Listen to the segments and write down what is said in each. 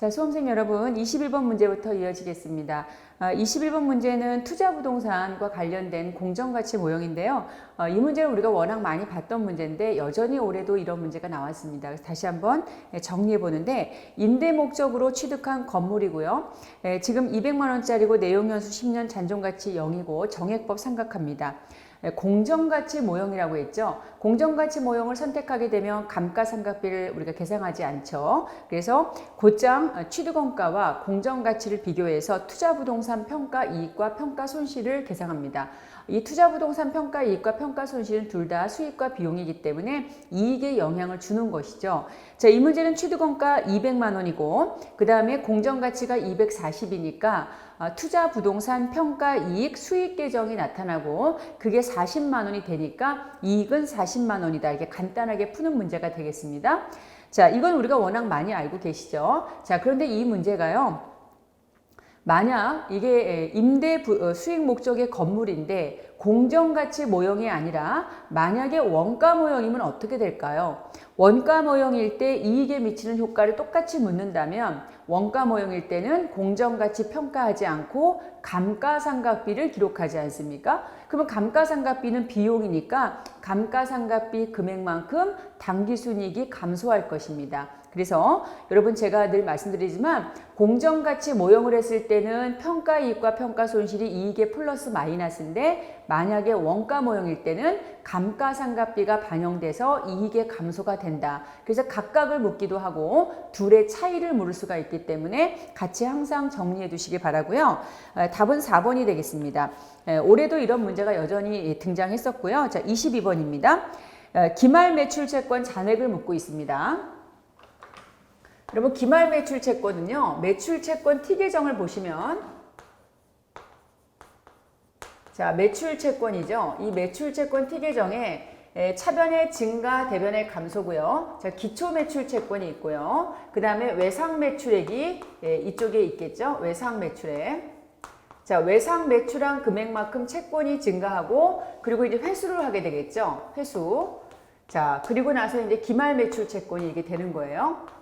자, 수험생 여러분, 21번 문제부터 이어지겠습니다. 21번 문제는 투자부동산과 관련된 공정가치 모형인데요. 이 문제는 우리가 워낙 많이 봤던 문제인데 여전히 올해도 이런 문제가 나왔습니다. 그래서 다시 한번 정리해 보는데, 임대 목적으로 취득한 건물이고요. 지금 200만 원짜리고 내용연수 10년 잔존가치 0이고 정액법 삼각합니다. 공정가치 모형이라고 했죠. 공정가치 모형을 선택하게 되면 감가상각비를 우리가 계산하지 않죠. 그래서 곧장 취득원가와 공정가치를 비교해서 투자부동산 평가이익과 평가손실을 계산합니다. 이 투자부동산 평가이익과 평가손실은 둘 다 수익과 비용이기 때문에 이익에 영향을 주는 것이죠. 자, 이 문제는 취득원가 200만 원이고 그 다음에 공정가치가 240이니까 투자부동산 평가이익 수익 계정이 나타나고 그게 40만 원이 되니까 이익은 40만 원이다. 이게 간단하게 푸는 문제가 되겠습니다. 자, 이건 우리가 워낙 많이 알고 계시죠. 자, 그런데 이 문제가요. 만약 이게 임대 수익 목적의 건물인데 공정가치 모형이 아니라 만약에 원가 모형이면 어떻게 될까요? 원가 모형일 때 이익에 미치는 효과를 똑같이 묻는다면 원가 모형일 때는 공정가치 평가하지 않고 감가상각비를 기록하지 않습니까? 그러면 감가상각비는 비용이니까 감가상각비 금액만큼 당기순이익이 감소할 것입니다. 그래서 여러분 제가 늘 말씀드리지만 공정가치 모형을 했을 때는 평가이익과 평가손실이 이익의 플러스 마이너스인데 만약에 원가 모형일 때는 감가상각비가 반영돼서 이익의 감소가 된다. 그래서 각각을 묻기도 하고 둘의 차이를 물을 수가 있기 때문에 같이 항상 정리해 두시기 바라고요. 답은 4번이 되겠습니다. 올해도 이런 문제가 여전히 등장했었고요. 자, 22번입니다. 기말 매출 채권 잔액을 묻고 있습니다. 여러분 기말 매출 채권은요. 매출 채권 T 계정을 보시면 자, 매출 채권이죠. 이 매출 채권 T 계정에 차변의 증가, 대변의 감소고요. 자, 기초 매출 채권이 있고요. 그 다음에 외상 매출액이 이쪽에 있겠죠. 외상 매출액. 자, 외상 매출한 금액만큼 채권이 증가하고 그리고 이제 회수를 하게 되겠죠. 회수. 자, 그리고 나서 이제 기말 매출 채권이 이게 되는 거예요.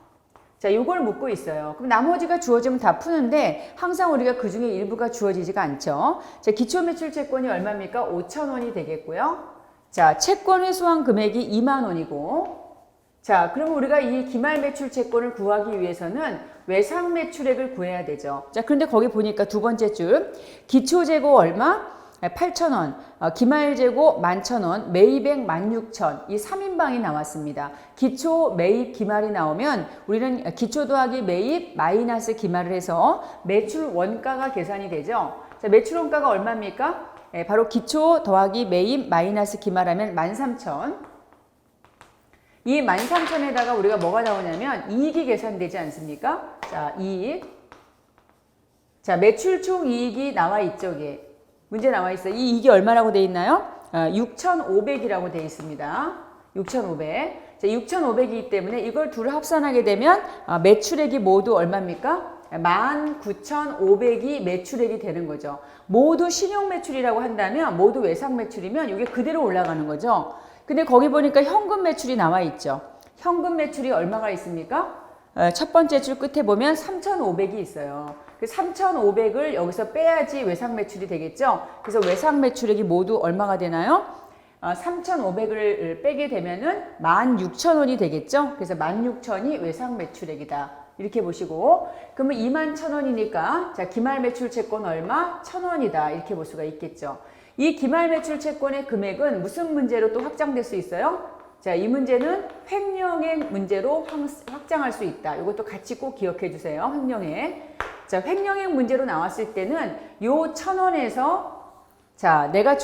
자, 이걸 묻고 있어요. 그럼 나머지가 주어지면 다 푸는데 항상 우리가 그 중에 일부가 주어지지가 않죠. 자, 기초 매출 채권이 얼마입니까? 5,000원이 되겠고요. 자, 채권 회수한 금액이 2만 원이고 자, 그럼 우리가 이 기말 매출 채권을 구하기 위해서는 외상 매출액을 구해야 되죠. 자, 그런데 거기 보니까 두 번째 줄 기초 재고 얼마? 8,000원, 기말 재고 11,000원, 매입액 16,000, 이 3인방이 나왔습니다. 기초, 매입, 기말이 나오면 우리는 기초 더하기 매입 마이너스 기말을 해서 매출 원가가 계산이 되죠. 자, 매출 원가가 얼마입니까? 바로 기초 더하기 매입 마이너스 기말하면 13,000. 이 13,000에다가 우리가 뭐가 나오냐면 이익이 계산되지 않습니까? 자, 이익. 자, 매출 총 이익이 나와 있죠. 문제 나와 있어요. 이 이익이 얼마라고 되어 있나요? 6,500이라고 되어 있습니다. 6,500. 자, 6,500이기 때문에 이걸 둘을 합산하게 되면 매출액이 모두 얼마입니까? 19,500이 매출액이 되는 거죠. 모두 신용 매출이라고 한다면 모두 외상 매출이면 이게 그대로 올라가는 거죠. 근데 거기 보니까 현금 매출이 나와 있죠. 현금 매출이 얼마가 있습니까? 첫 번째 줄 끝에 보면 3,500이 있어요. 그 3,500을 여기서 빼야지 외상 매출이 되겠죠. 그래서 외상 매출액이 모두 얼마가 되나요? 3,500을 빼게 되면은 16,000원이 되겠죠. 그래서 16,000이 외상 매출액이다. 이렇게 보시고 그러면 21,000원이니까 자, 기말 매출 채권 얼마? 1,000원이다. 이렇게 볼 수가 있겠죠. 이 기말 매출 채권의 금액은 무슨 문제로 또 확장될 수 있어요? 자, 이 문제는 횡령액 문제로 확장할 수 있다. 이것도 같이 꼭 기억해 주세요. 횡령액. 자, 횡령액 문제로 나왔을 때는 요 1,000원에서 자, 내가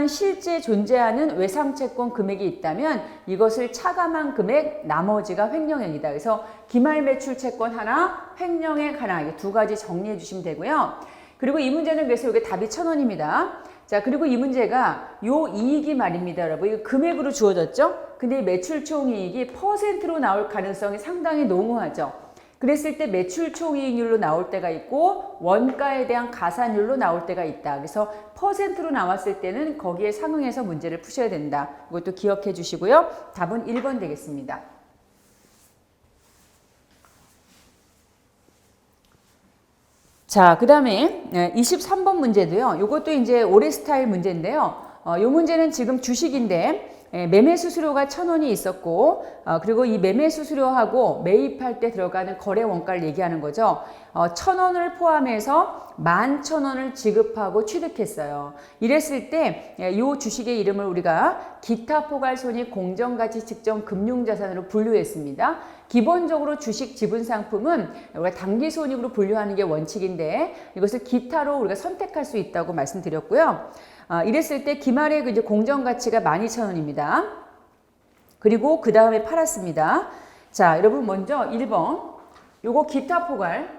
실제 존재하는 외상채권 금액이 있다면 이것을 차감한 금액 나머지가 횡령액이다. 그래서 기말 매출 채권 하나, 횡령액 하나 이게 두 가지 정리해 주시면 되고요. 그리고 이 문제는 그래서 이게 답이 1,000원입니다. 자, 그리고 이 문제가 요 이익이 말입니다, 여러분. 이거 금액으로 주어졌죠? 근데 이 매출 총이익이 퍼센트로 나올 가능성이 상당히 농후하죠. 그랬을 때 매출 총이익률로 나올 때가 있고 원가에 대한 가산율로 나올 때가 있다. 그래서 퍼센트로 나왔을 때는 거기에 상응해서 문제를 푸셔야 된다. 이것도 기억해 주시고요. 답은 1번 되겠습니다. 자, 그 다음에 23번 문제도요. 이것도 이제 올해 스타일 문제인데요. 이 문제는 지금 주식인데 매매 수수료가 1,000원이 있었고 그리고 이 매매 수수료하고 매입할 때 들어가는 거래 원가를 얘기하는 거죠. 1,000원을 포함해서 11,000원을 지급하고 취득했어요. 이랬을 때 이 주식의 이름을 우리가 기타 포괄손익 공정가치 측정 금융자산으로 분류했습니다. 기본적으로 주식 지분 상품은 우리가 당기손익으로 분류하는 게 원칙인데 이것을 기타로 우리가 선택할 수 있다고 말씀드렸고요. 이랬을 때 기말의 이제 공정가치가 12,000원입니다. 그리고 그 다음에 팔았습니다. 자, 여러분 먼저 1번 요거 기타 포괄.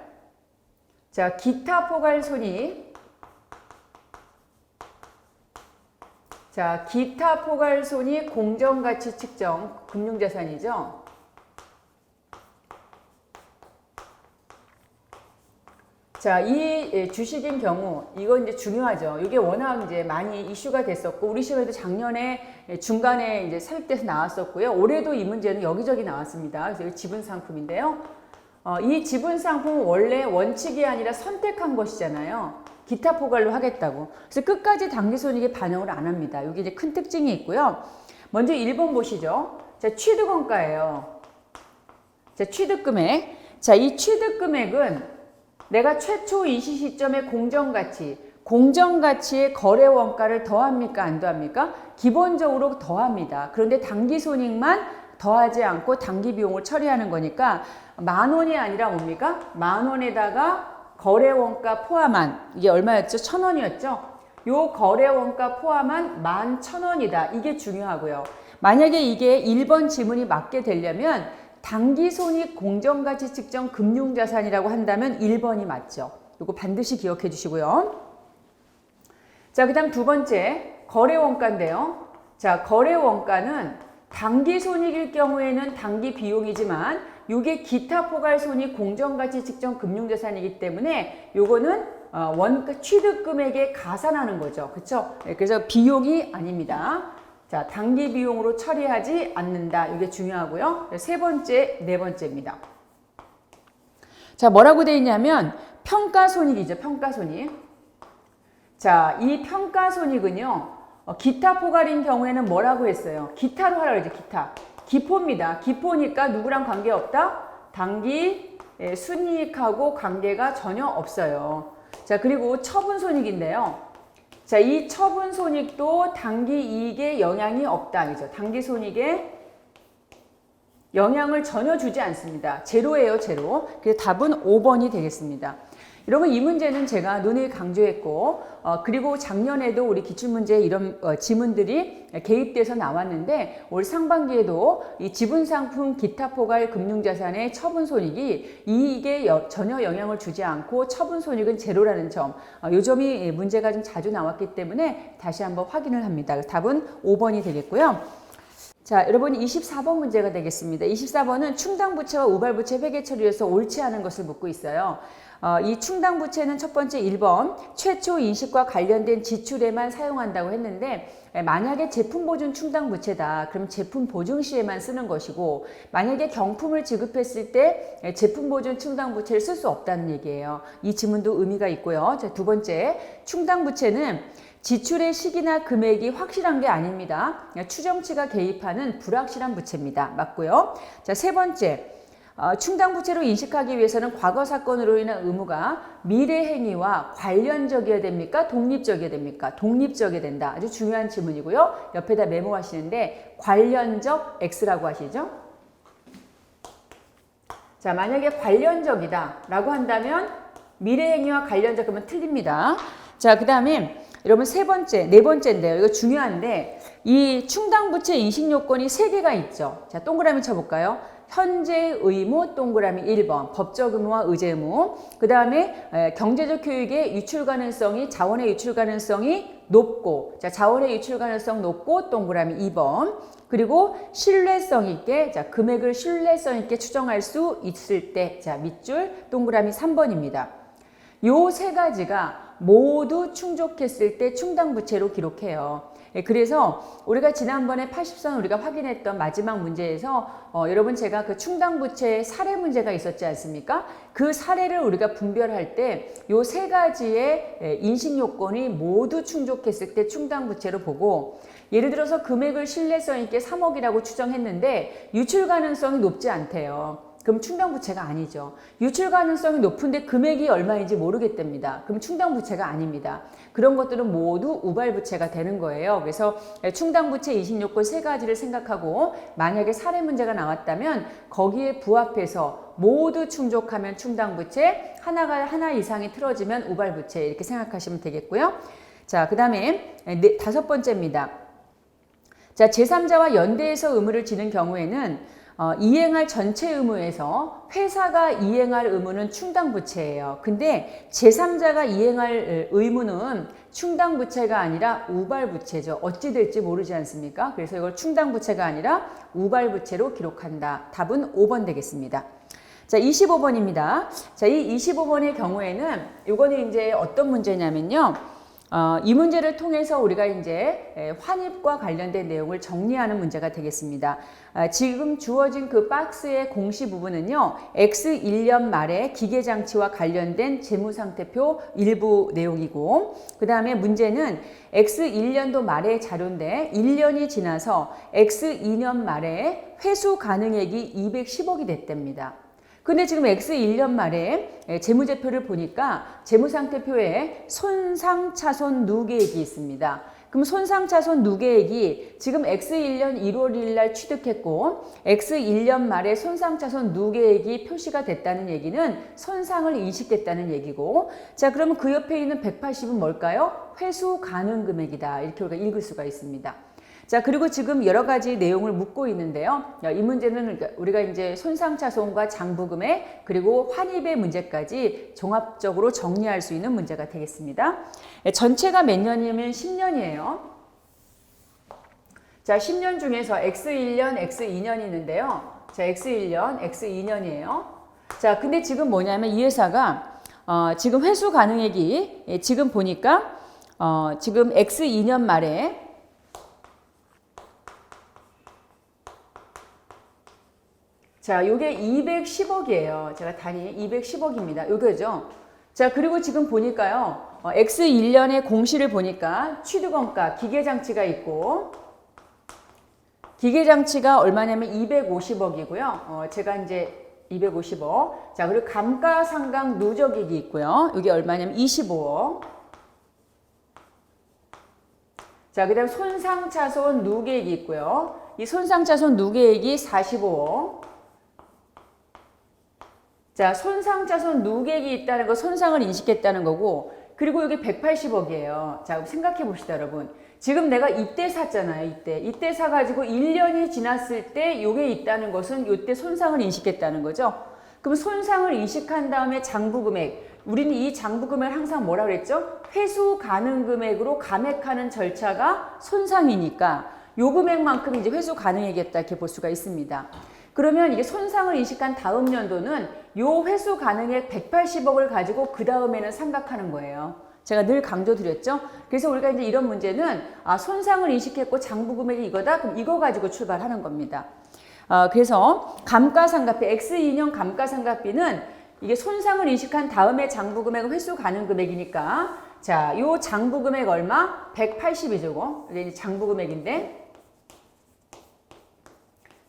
자, 기타 포괄 손익. 자, 기타 포괄 손익 공정가치 측정 금융자산이죠. 자, 이 주식인 경우 이건 이제 중요하죠. 이게 워낙 이제 많이 이슈가 됐었고 우리 시험에도 작년에 중간에 이제 사입돼서 나왔었고요. 올해도 이 문제는 여기저기 나왔습니다. 그래서 지분 상품인데요. 이 지분 상품은 원래 원칙이 아니라 선택한 것이잖아요. 기타 포괄로 하겠다고. 그래서 끝까지 당기손익에 반영을 안 합니다. 여기 이제 큰 특징이 있고요. 먼저 1번 보시죠. 자, 취득원가예요. 자, 취득금액. 자, 이 취득금액은 내가 최초 이시 시점의 공정가치의 거래원가를 더합니까? 안 더합니까? 기본적으로 더합니다. 그런데 당기손익만 더하지 않고 당기비용을 처리하는 거니까 10,000원이 아니라 뭡니까? 10,000원에다가 거래원가 포함한 이게 얼마였죠? 1,000원이었죠? 요 거래원가 포함한 11,000원이다. 이게 중요하고요. 만약에 이게 1번 지문이 맞게 되려면 당기손익 공정가치 측정 금융자산이라고 한다면 1번이 맞죠. 이거 반드시 기억해 주시고요. 자, 그 다음 두 번째 거래원가인데요. 자, 거래원가는 당기손익일 경우에는 당기비용이지만 이게 기타 포괄손익 공정가치 측정 금융자산이기 때문에 요거는 원가 취득금액에 가산하는 거죠. 그렇죠? 그래서 비용이 아닙니다. 자, 당기 비용으로 처리하지 않는다. 이게 중요하고요. 세 번째, 네 번째입니다. 자, 뭐라고 되어 있냐면 평가손익이죠. 평가손익. 자, 이 평가손익은요. 기타 포괄인 경우에는 뭐라고 했어요? 기타로 하라고 했죠. 기타. 기포입니다. 기포니까 누구랑 관계없다? 당기 순이익하고 관계가 전혀 없어요. 자, 그리고 처분손익인데요. 자, 이 처분손익도 당기이익에 영향이 없다. 그죠? 당기손익에 영향을 전혀 주지 않습니다. 제로예요, 제로. 그래서 답은 5번이 되겠습니다. 여러분, 이 문제는 제가 눈에 강조했고 그리고 작년에도 우리 기출문제에 이런 지문들이 개입돼서 나왔는데 올 상반기에도 이 지분상품 기타 포괄 금융자산의 처분손익이 이익에 전혀 영향을 주지 않고 처분손익은 제로라는 점, 이 점이 문제가 좀 자주 나왔기 때문에 다시 한번 확인을 합니다. 답은 5번이 되겠고요. 자, 여러분 24번 문제가 되겠습니다. 24번은 충당부채와 우발부채 회계 처리에서 옳지 않은 것을 묻고 있어요. 이 충당부채는 첫 번째 1번 최초 인식과 관련된 지출에만 사용한다고 했는데 만약에 제품보증 충당부채다. 그럼 제품보증 시에만 쓰는 것이고 만약에 경품을 지급했을 때 제품보증 충당부채를 쓸 수 없다는 얘기예요. 이 지문도 의미가 있고요. 자, 두 번째 충당부채는 지출의 시기나 금액이 확실한 게 아닙니다. 추정치가 개입하는 불확실한 부채입니다. 맞고요. 자, 세 번째 충당부채로 인식하기 위해서는 과거 사건으로 인한 의무가 미래 행위와 관련적이어야 됩니까? 독립적이어야 됩니까? 독립적이어야 된다. 아주 중요한 질문이고요. 옆에다 메모하시는데 관련적 X라고 하시죠. 자, 만약에 관련적이다 라고 한다면 미래 행위와 관련적 그러면 틀립니다. 자, 그 다음에 여러분 세 번째, 네 번째인데요. 이거 중요한데 이 충당부채 인식 요건이 3개가 있죠. 자, 동그라미 쳐볼까요? 현재 의무 동그라미 1번 법적 의무와 의제 의무. 그 다음에 경제적 효익의 유출 가능성이 자원의 유출 가능성이 높고 자 자원의 유출 가능성 높고 동그라미 2번. 그리고 신뢰성 있게 자 금액을 신뢰성 있게 추정할 수 있을 때 자 밑줄 동그라미 3번입니다. 요 세 가지가 모두 충족했을 때 충당부채로 기록해요. 그래서 우리가 지난번에 80선 우리가 확인했던 마지막 문제에서 여러분 제가 그 충당부채 사례 문제가 있었지 않습니까? 그 사례를 우리가 분별할 때 요 세 가지의 인식 요건이 모두 충족했을 때 충당부채로 보고, 예를 들어서 금액을 신뢰성 있게 3억이라고 추정했는데 유출 가능성이 높지 않대요. 그럼 충당부채가 아니죠. 유출 가능성이 높은데 금액이 얼마인지 모르겠답니다. 그럼 충당부채가 아닙니다. 그런 것들은 모두 우발부채가 되는 거예요. 그래서 충당부채 인식요건 세 가지를 생각하고 만약에 사례 문제가 나왔다면 거기에 부합해서 모두 충족하면 충당부채, 하나 이상이 틀어지면 우발부채 이렇게 생각하시면 되겠고요. 자, 그 다음에 다섯 번째입니다. 자, 제3자와 연대해서 의무를 지는 경우에는 이행할 전체 의무에서 회사가 이행할 의무는 충당부채예요. 근데 제3자가 이행할 의무는 충당부채가 아니라 우발부채죠. 어찌 될지 모르지 않습니까? 그래서 이걸 충당부채가 아니라 우발부채로 기록한다. 답은 5번 되겠습니다. 자, 25번입니다. 자, 이 25번의 경우에는 이거는 이제 어떤 문제냐면요. 이 문제를 통해서 우리가 이제 환입과 관련된 내용을 정리하는 문제가 되겠습니다. 지금 주어진 그 박스의 공시 부분은요, X1년 말에 기계장치와 관련된 재무상태표 일부 내용이고, 그 다음에 문제는 X1년도 말의 자료인데 1년이 지나서 X2년 말에 회수 가능액이 210억이 됐답니다. 근데 지금 X1년 말에 재무제표를 보니까 재무상태표에 손상차손 누계액이 있습니다. 그럼 손상차손 누계액이 지금 X1년 1월 1일 날 취득했고 X1년 말에 손상차손 누계액이 표시가 됐다는 얘기는 손상을 인식됐다는 얘기고, 자, 그러면 그 옆에 있는 180은 뭘까요? 회수 가능 금액이다. 이렇게 우리가 읽을 수가 있습니다. 자, 그리고 지금 여러 가지 내용을 묻고 있는데요. 이 문제는 우리가 이제 손상차손과 장부금액 그리고 환입의 문제까지 종합적으로 정리할 수 있는 문제가 되겠습니다. 전체가 몇 년이면 10년이에요. 자, 10년 중에서 X1년, X2년이 있는데요. 자, X1년, X2년이에요. 자, 근데 지금 뭐냐면 이 회사가 지금 회수 가능액이 지금 보니까 지금 X2년 말에 자, 요게 210억이에요. 제가 단위 210억입니다. 요거죠. 자, 그리고 지금 보니까요. X1년의 공시를 보니까 취득원가, 기계장치가 있고, 기계장치가 얼마냐면 250억이고요. 제가 이제 250억. 자, 그리고 감가상각 누적액이 있고요. 이게 얼마냐면 25억. 자, 그 다음 손상차손 누계액이 있고요. 이 손상차손 누계액이 45억. 자, 손상차손 누계액이 있다는 거, 손상을 인식했다는 거고, 그리고 여기 180억이에요. 자, 생각해 봅시다, 여러분. 지금 내가 이때 샀잖아요, 이때 사가지고 1년이 지났을 때 요게 있다는 것은 요때 손상을 인식했다는 거죠. 그럼 손상을 인식한 다음에 장부금액, 우리는 이 장부금액을 항상 뭐라 그랬죠? 회수 가능 금액으로 감액하는 절차가 손상이니까 요 금액만큼 이제 회수 가능액이었다 이렇게 볼 수가 있습니다. 그러면 이게 손상을 인식한 다음 연도는 요 회수 가능액 180억을 가지고 그 다음에는 삼각하는 거예요. 제가 늘 강조드렸죠. 그래서 우리가 이제 이런 문제는 손상을 인식했고 장부금액이 이거다. 그럼 이거 가지고 출발하는 겁니다. 그래서 감가상각비, X2년 감가상각비는 이게 손상을 인식한 다음에 장부금액은 회수 가능 금액이니까, 자, 요 장부금액 얼마? 180이죠. 이게 장부금액인데.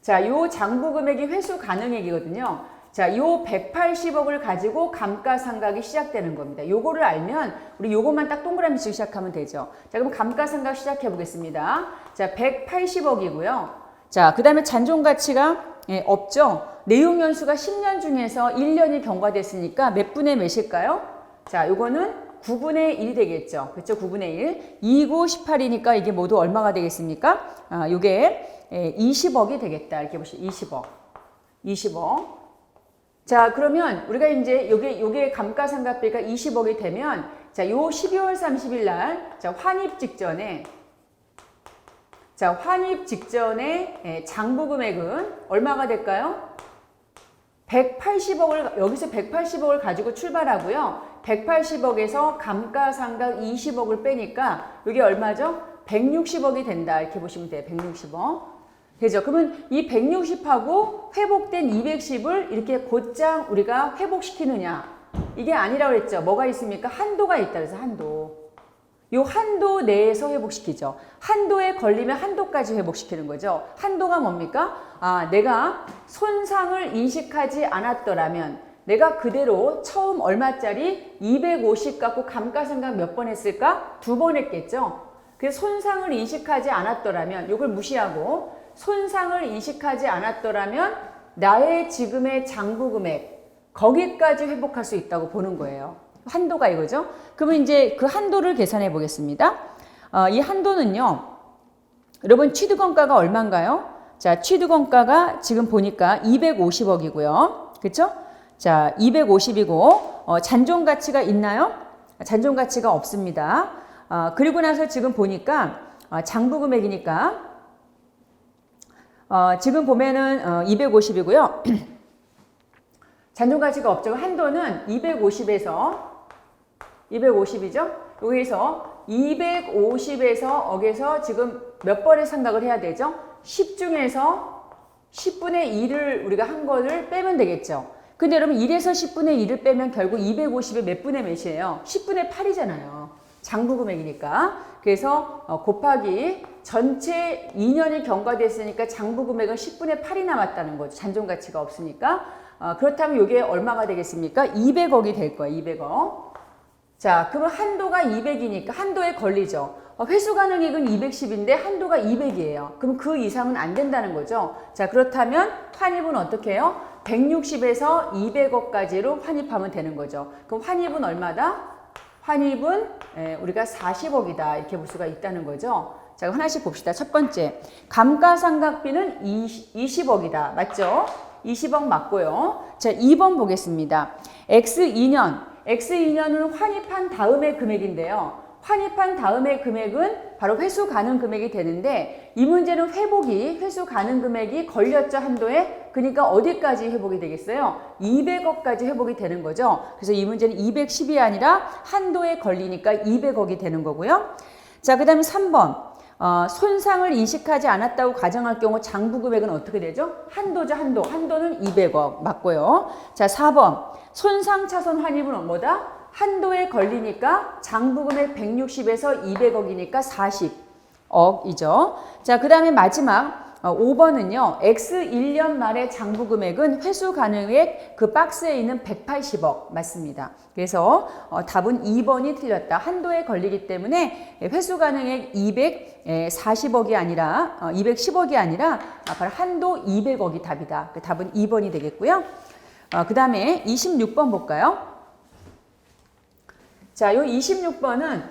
자, 요 장부금액이 회수 가능액이거든요. 자, 요 180억을 가지고 감가상각이 시작되는 겁니다. 요거를 알면 우리 요것만 딱 동그라미씩 시작하면 되죠. 자, 그럼 감가상각 시작해 보겠습니다. 자, 180억이고요. 자, 그 다음에 잔존가치가 없죠. 내용연수가 10년 중에서 1년이 경과됐으니까 몇 분의 몇일까요? 자, 요거는 9분의 1이 되겠죠. 그렇죠? 9분의 1. 2, 9, 18이니까 이게 모두 얼마가 되겠습니까? 요게 20억이 되겠다. 이렇게 보시죠. 20억. 자, 그러면 우리가 이제 요게 감가상각비가 20억이 되면, 자, 요 12월 30일 날, 자, 환입 직전에 장부금액은 얼마가 될까요? 180억을, 여기서 180억을 가지고 출발하고요. 180억에서 감가상각 20억을 빼니까 이게 얼마죠? 160억이 된다. 이렇게 보시면 돼요. 160억. 되죠? 그러면 이 160하고 회복된 210을 이렇게 곧장 우리가 회복시키느냐? 이게 아니라고 그랬죠. 뭐가 있습니까? 한도가 있다. 그래서 한도. 요 한도 내에서 회복시키죠. 한도에 걸리면 한도까지 회복시키는 거죠. 한도가 뭡니까? 아, 내가 손상을 인식하지 않았더라면 내가 그대로 처음 얼마짜리 250 갖고 감가상각 몇 번 했을까? 2번 했겠죠. 그래서 손상을 인식하지 않았더라면 이걸 무시하고 손상을 인식하지 않았더라면 나의 지금의 장부 금액 거기까지 회복할 수 있다고 보는 거예요. 한도가 이거죠. 그러면 이제 그 한도를 계산해 보겠습니다. 이 한도는요. 여러분 취득원가가 얼마인가요? 자, 취득원가가 지금 보니까 250억이고요. 그렇죠? 자, 250이고 잔존가치가 있나요? 잔존가치가 없습니다. 그리고 나서 지금 보니까 장부금액이니까 지금 보면은 250이고요. 잔존가치가 없죠. 한도는 250이죠. 여기서 250에서 억에서 지금 몇 번의 상각을 해야 되죠? 10 중에서 10분의 1을 우리가 한 거를 빼면 되겠죠. 근데 여러분 1에서 10분의 1을 빼면 결국 250의 몇 분의 몇이에요? 10분의 8이잖아요. 장부금액이니까. 그래서 곱하기 전체 2년이 경과됐으니까 장부금액은 10분의 8이 남았다는 거죠. 잔존가치가 없으니까. 그렇다면 이게 얼마가 되겠습니까? 200억이 될 거예요. 200억. 자, 그러면 한도가 200이니까 한도에 걸리죠. 회수 가능액은 210인데 한도가 200이에요. 그럼 그 이상은 안 된다는 거죠. 자, 그렇다면 환입은 어떻게 해요? 160에서 200억까지로 환입하면 되는 거죠. 그럼 환입은 얼마다? 환입은 우리가 40억이다. 이렇게 볼 수가 있다는 거죠. 자, 하나씩 봅시다. 첫 번째, 감가상각비는 20억이다. 맞죠? 20억 맞고요. 자, 2번 보겠습니다. X2년은 환입한 다음의 금액인데요. 환입한 다음의 금액은 바로 회수 가능 금액이 되는데 이 문제는 회수 가능 금액이 걸렸죠, 한도에. 그러니까 어디까지 회복이 되겠어요? 200억까지 회복이 되는 거죠. 그래서 이 문제는 210이 아니라 한도에 걸리니까 200억이 되는 거고요. 자, 그 다음에 3번. 손상을 인식하지 않았다고 가정할 경우 장부 금액은 어떻게 되죠? 한도죠, 한도. 한도는 200억 맞고요. 자, 4번. 손상 차손 환입은 뭐다? 한도에 걸리니까 장부금액 160에서 200억이니까 40억이죠. 자, 그 다음에 마지막 5번은요. X 1년 말의 장부금액은 회수 가능액 그 박스에 있는 180억 맞습니다. 그래서 답은 2번이 틀렸다. 한도에 걸리기 때문에 회수 가능액 240억이 아니라 210억이 아니라 바로 한도 200억이 답이다. 그 답은 2번이 되겠고요. 그 다음에 26번 볼까요? 자, 요 26번은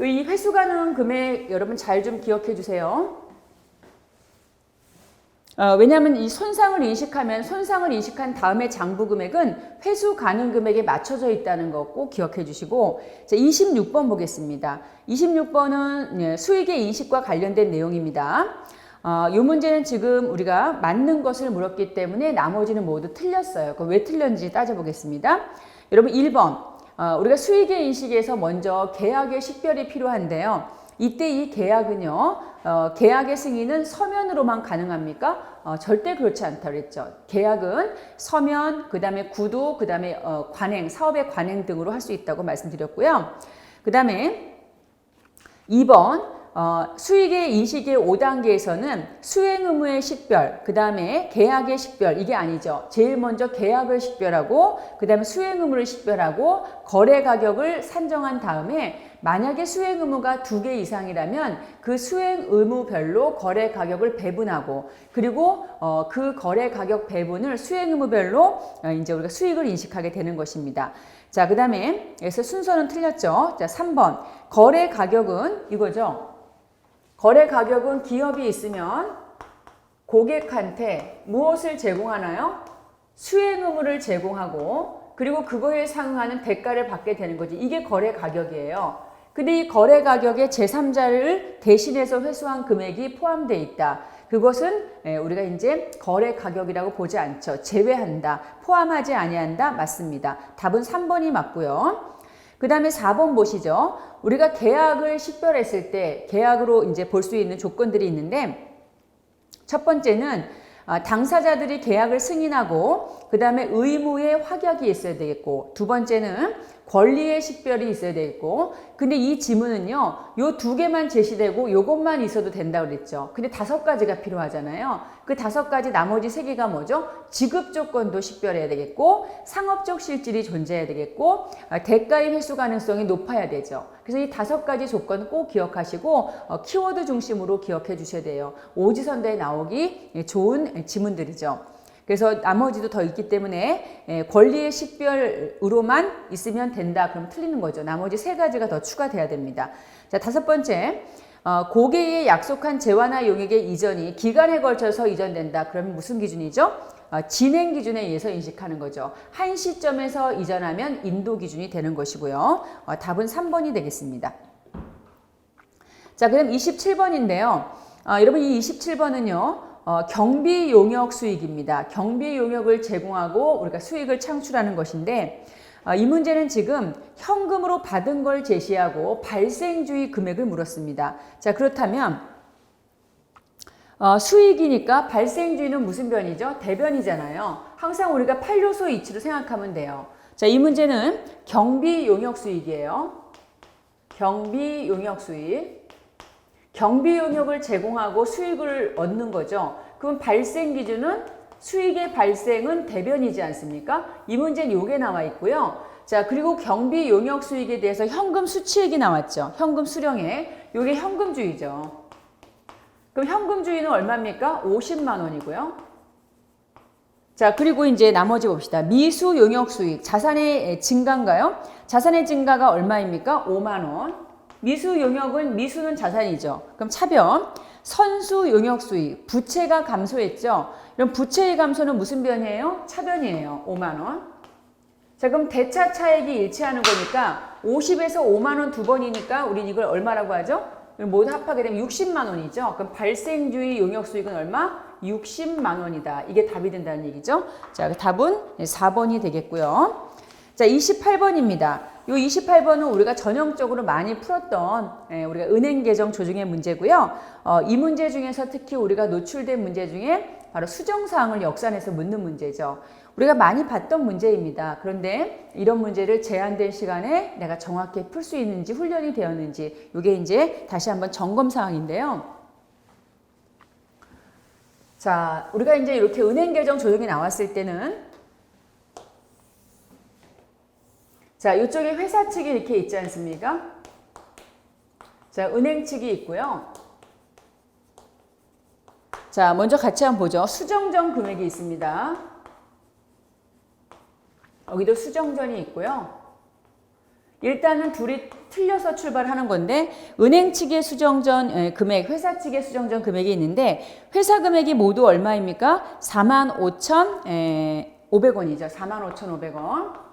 이 회수 가능 금액 여러분 잘 좀 기억해 주세요. 왜냐하면 이 손상을 인식한 다음에 장부 금액은 회수 가능 금액에 맞춰져 있다는 거 꼭 기억해 주시고, 자, 26번 보겠습니다. 26번은 수익의 인식과 관련된 내용입니다. 이 문제는 지금 우리가 맞는 것을 물었기 때문에 나머지는 모두 틀렸어요. 그럼 왜 틀렸는지 따져보겠습니다. 여러분 1번. 우리가 수익의 인식에서 먼저 계약의 식별이 필요한데요. 이때 이 계약은요. 계약의 승인은 서면으로만 가능합니까? 절대 그렇지 않다고 그랬죠. 계약은 서면, 그 다음에 구두, 그 다음에 관행, 사업의 관행 등으로 할 수 있다고 말씀드렸고요. 그 다음에 2번. 수익의 인식의 5단계에서는 수행 의무의 식별, 그 다음에 계약의 식별, 이게 아니죠. 제일 먼저 계약을 식별하고, 그 다음에 수행 의무를 식별하고, 거래 가격을 산정한 다음에 만약에 수행 의무가 2개 이상이라면 그 수행 의무별로 거래 가격을 배분하고, 그리고 그 거래 가격 배분을 수행 의무별로 이제 우리가 수익을 인식하게 되는 것입니다. 자, 그 다음에 여기서 순서는 틀렸죠. 자, 3번. 거래 가격은 이거죠. 거래 가격은 기업이 있으면 고객한테 무엇을 제공하나요? 수행 의무를 제공하고 그리고 그거에 상응하는 대가를 받게 되는 거지. 이게 거래 가격이에요. 근데 이 거래 가격에 제3자를 대신해서 회수한 금액이 포함되어 있다. 그것은 우리가 이제 거래 가격이라고 보지 않죠. 제외한다. 포함하지 아니한다. 맞습니다. 답은 3번이 맞고요. 그 다음에 4번 보시죠. 우리가 계약을 식별했을 때 계약으로 이제 볼 수 있는 조건들이 있는데 첫 번째는 당사자들이 계약을 승인하고 그 다음에 의무의 확약이 있어야 되겠고 두 번째는 권리의 식별이 있어야 되겠고 근데 이 지문은요 요 2개만 제시되고 요것만 있어도 된다고 그랬죠. 근데 5가지가 필요하잖아요. 그 5가지 나머지 3개가 뭐죠? 지급 조건도 식별해야 되겠고 상업적 실질이 존재해야 되겠고 대가의 회수 가능성이 높아야 되죠. 그래서 이 5가지 조건 꼭 기억하시고 키워드 중심으로 기억해 주셔야 돼요. 오지선다에 나오기 좋은 지문들이죠. 그래서 나머지도 더 있기 때문에 권리의 식별으로만 있으면 된다. 그럼 틀리는 거죠. 나머지 3가지가 더 추가돼야 됩니다. 자, 5번째. 고객이 약속한 재화나 용액의 이전이 기간에 걸쳐서 이전된다. 그러면 무슨 기준이죠? 진행 기준에 의해서 인식하는 거죠. 한 시점에서 이전하면 인도 기준이 되는 것이고요. 답은 3번이 되겠습니다. 자, 그럼 27번인데요. 여러분 이 27번은요. 경비 용역 수익입니다. 경비 용역을 제공하고 우리가 수익을 창출하는 것인데 이 문제는 지금 현금으로 받은 걸 제시하고 발생주의 금액을 물었습니다. 자, 그렇다면 수익이니까 발생주의는 무슨 변이죠? 대변이잖아요. 항상 우리가 8요소 이치로 생각하면 돼요. 자, 이 문제는 경비 용역 수익이에요. 경비 용역 수익. 경비 용역을 제공하고 수익을 얻는 거죠. 그럼 발생 기준은 수익의 발생은 대변이지 않습니까? 이 문제는 요게 나와 있고요. 자, 그리고 경비 용역 수익에 대해서 현금 수취액이 나왔죠. 현금 수령액. 요게 현금주의죠. 그럼 현금주의는 얼마입니까? 50만 원이고요. 자, 그리고 이제 나머지 봅시다. 미수 용역 수익. 자산의 증가인가요? 자산의 증가가 얼마입니까? 5만 원. 미수 용역은 미수는 자산이죠. 그럼 차변. 선수 용역 수익. 부채가 감소했죠. 그럼 부채의 감소는 무슨 변이에요? 차변이에요. 5만 원. 자, 그럼 대차 차액이 일치하는 거니까 50에서 5만 원 2번이니까 우린 이걸 얼마라고 하죠? 모두 합하게 되면 60만 원이죠. 그럼 발생주의 용역 수익은 얼마? 60만 원이다. 이게 답이 된다는 얘기죠. 자, 답은 4번이 되겠고요. 자, 28번입니다. 이 28번은 우리가 전형적으로 많이 풀었던 우리가 은행 계정 조정의 문제고요. 이 문제 중에서 특히 우리가 노출된 문제 중에 바로 수정사항을 역산해서 묻는 문제죠. 우리가 많이 봤던 문제입니다. 그런데 이런 문제를 제한된 시간에 내가 정확히 풀 수 있는지 훈련이 되었는지 이게 이제 다시 한번 점검사항인데요. 자, 우리가 이제 이렇게 은행 계정 조정이 나왔을 때는 자, 이쪽에 회사 측이 이렇게 있지 않습니까? 자, 은행 측이 있고요. 자, 먼저 같이 한번 보죠. 수정전 금액이 있습니다. 여기도 수정전이 있고요. 일단은 둘이 틀려서 출발하는 건데 은행 측의 수정전 금액, 회사 측의 수정전 금액이 있는데 회사 금액이 모두 얼마입니까? 45,500원이죠. 45,500원.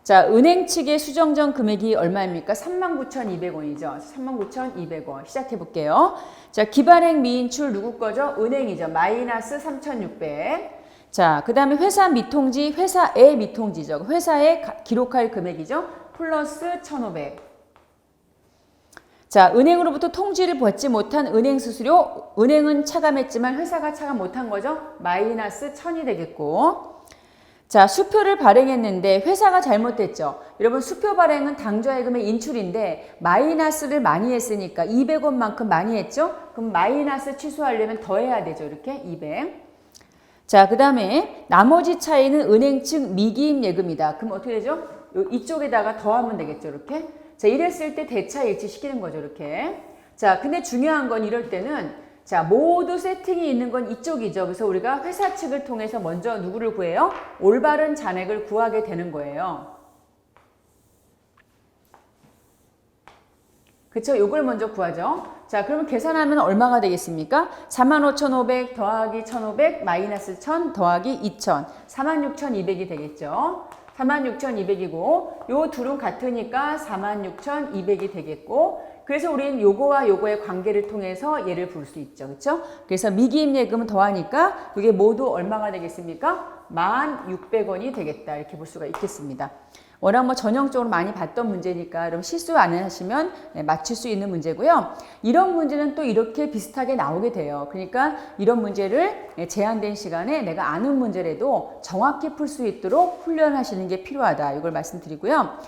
자, 은행 측의 수정전 금액이 얼마입니까? 39,200원이죠. 39,200원. 시작해 볼게요. 자, 기반행 미인출 누구 거죠? 은행이죠. 마이너스 3,600. 자, 그 다음에 회사 미통지, 회사의 미통지죠. 회사에 기록할 금액이죠. 플러스 1,500. 자, 은행으로부터 통지를 받지 못한 은행 수수료, 은행은 차감했지만 회사가 차감 못한 거죠. 마이너스 1,000이 되겠고. 자, 수표를 발행했는데 회사가 잘못했죠. 여러분 수표 발행은 당좌예금의 인출인데 마이너스를 많이 했으니까 200원만큼 많이 했죠. 그럼 마이너스 취소하려면 더해야 되죠. 이렇게 200. 자, 그 다음에 나머지 차이는 은행 측 미기입 예금이다. 그럼 어떻게 되죠? 이쪽에다가 더하면 되겠죠. 이렇게. 자, 이랬을 때 대차 일치시키는 거죠. 이렇게. 자, 근데 중요한 건 이럴 때는 자, 모두 세팅이 있는 건 이쪽이죠. 그래서 우리가 회사 측을 통해서 먼저 누구를 구해요? 올바른 잔액을 구하게 되는 거예요. 그쵸? 요걸 먼저 구하죠. 자, 그러면 계산하면 얼마가 되겠습니까? 45,500 더하기 1,500 마이너스 1,000 더하기 2,000 46,200이 되겠죠. 46,200이고 요 둘은 같으니까 46,200이 되겠고 그래서 우리는 요거와 요거의 관계를 통해서 얘를 부를 수 있죠. 그렇죠? 그래서 미기입 예금은 더하니까 이게 모두 얼마가 되겠습니까? 16,600원이 되겠다. 이렇게 볼 수가 있겠습니다. 워낙 뭐 전형적으로 많이 봤던 문제니까 여러분 실수 안 하시면 맞출 수 있는 문제고요. 이런 문제는 또 이렇게 비슷하게 나오게 돼요. 그러니까 이런 문제를 제한된 시간에 내가 아는 문제라도 정확히 풀 수 있도록 훈련하시는 게 필요하다. 이걸 말씀드리고요.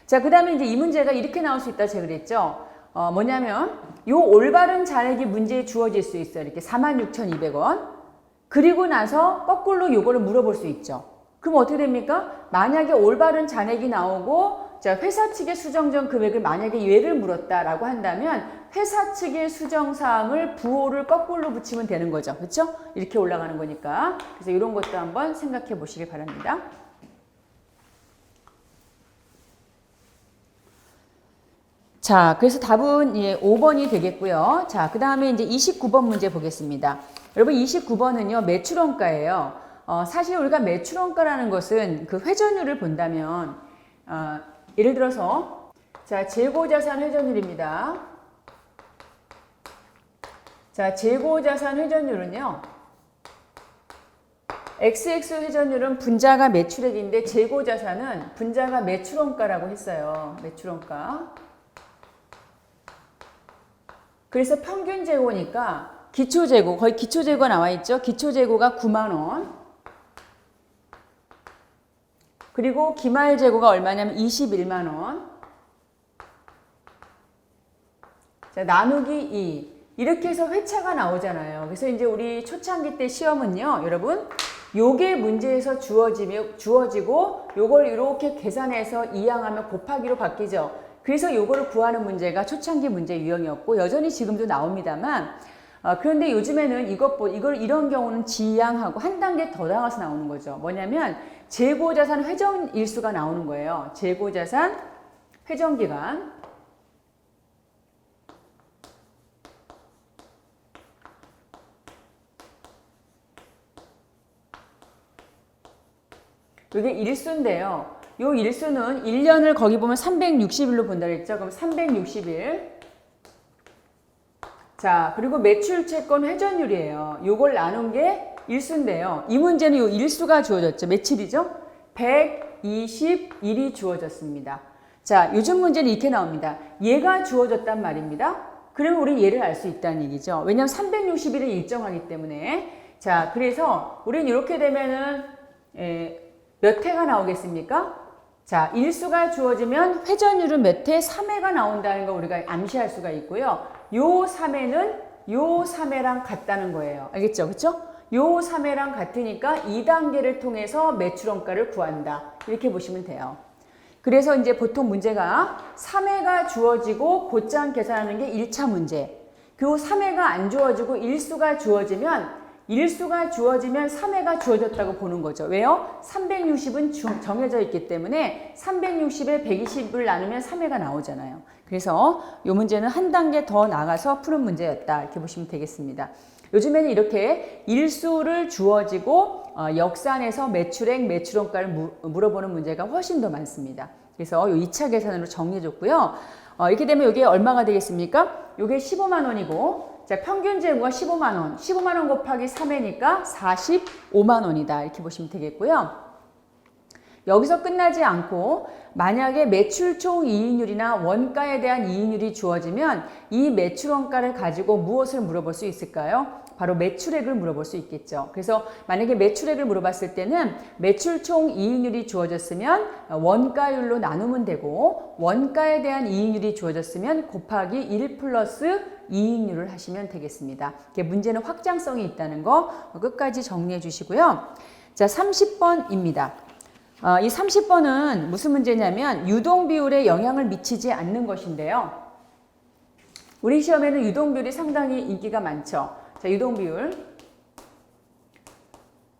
자, 그 다음에 이제 이 문제가 이렇게 나올 수 있다 제가 그랬죠. 뭐냐면 요 올바른 잔액이 문제에 주어질 수 있어요. 이렇게 46,200원. 그리고 나서 거꾸로 요거를 물어볼 수 있죠. 그럼 어떻게 됩니까? 만약에 올바른 잔액이 나오고 자, 회사 측의 수정전 금액을 만약에 얘를 물었다라고 한다면 회사 측의 수정사항을 부호를 거꾸로 붙이면 되는 거죠. 그렇죠? 이렇게 올라가는 거니까. 그래서 이런 것도 한번 생각해 보시기 바랍니다. 자, 그래서 답은 5번이 되겠고요. 자, 그 다음에 이제 29번 문제 보겠습니다. 여러분 29번은요, 매출원가예요. 사실 우리가 매출원가라는 것은 그 회전율을 본다면, 예를 들어서, 자, 재고자산 회전율입니다. 자, 재고자산 회전율은요, XX 회전율은 분자가 매출액인데 재고자산은 분자가 매출원가라고 했어요. 매출원가. 그래서 평균 재고니까 기초재고, 거의 기초재고가 나와 있죠. 기초재고가 9만원. 그리고 기말재고가 얼마냐면 21만원. 자, 나누기 2. 이렇게 해서 회차가 나오잖아요. 그래서 이제 우리 초창기 때 시험은요, 여러분, 요게 문제에서 주어지고, 요걸 이렇게 계산해서 이항하면 곱하기로 바뀌죠. 그래서 요거를 구하는 문제가 초창기 문제 유형이었고, 여전히 지금도 나옵니다만, 그런데 요즘에는 이런 경우는 지양하고 한 단계 더 나가서 나오는 거죠. 뭐냐면, 재고자산 회전 일수가 나오는 거예요. 재고자산 회전기간. 이게 일수인데요. 요 일수는 1년을 거기 보면 360일로 본다 그랬죠. 그럼 360일. 자, 그리고 매출채권 회전율이에요. 요걸 나눈 게 일수인데요. 이 문제는 요 일수가 주어졌죠. 며칠이죠? 121이 주어졌습니다. 자, 요즘 문제는 이렇게 나옵니다. 얘가 주어졌단 말입니다. 그러면 우리 얘를 알 수 있다는 얘기죠. 왜냐하면 360일은 일정하기 때문에. 자, 그래서 우리는 이렇게 되면은 몇 회가 나오겠습니까? 자, 일수가 주어지면 회전율은 몇 회? 3회가 나온다는 거 우리가 암시할 수가 있고요. 요 3회는 요 3회랑 같다는 거예요. 알겠죠? 그렇죠? 요 3회랑 같으니까 2단계를 통해서 매출원가를 구한다. 이렇게 보시면 돼요. 그래서 이제 보통 문제가 3회가 주어지고 곧장 계산하는 게 1차 문제. 그리고 3회가 안 주어지고 일수가 주어지면 3회가 주어졌다고 보는 거죠. 왜요? 360은 정해져 있기 때문에 360에 120을 나누면 3회가 나오잖아요. 그래서 이 문제는 한 단계 더 나가서 푸는 문제였다. 이렇게 보시면 되겠습니다. 요즘에는 이렇게 일수를 주어지고 역산해서 매출액, 매출원가를 물어보는 문제가 훨씬 더 많습니다. 그래서 이 2차 계산으로 정리해줬고요. 이렇게 되면 이게 얼마가 되겠습니까? 이게 15만 원이고 자, 평균 재고가 15만 원. 15만 원 곱하기 3회니까 45만 원이다. 이렇게 보시면 되겠고요. 여기서 끝나지 않고 만약에 매출 총 이익률이나 원가에 대한 이익률이 주어지면 이 매출 원가를 가지고 무엇을 물어볼 수 있을까요? 바로 매출액을 물어볼 수 있겠죠. 그래서 만약에 매출액을 물어봤을 때는 매출 총 이익률이 주어졌으면 원가율로 나누면 되고 원가에 대한 이익률이 주어졌으면 곱하기 1 플러스 이익률을 하시면 되겠습니다. 문제는 확장성이 있다는 거 끝까지 정리해 주시고요. 자, 30번입니다. 이 30번은 무슨 문제냐면 유동비율에 영향을 미치지 않는 것인데요. 우리 시험에는 유동비율이 상당히 인기가 많죠. 자, 유동비율.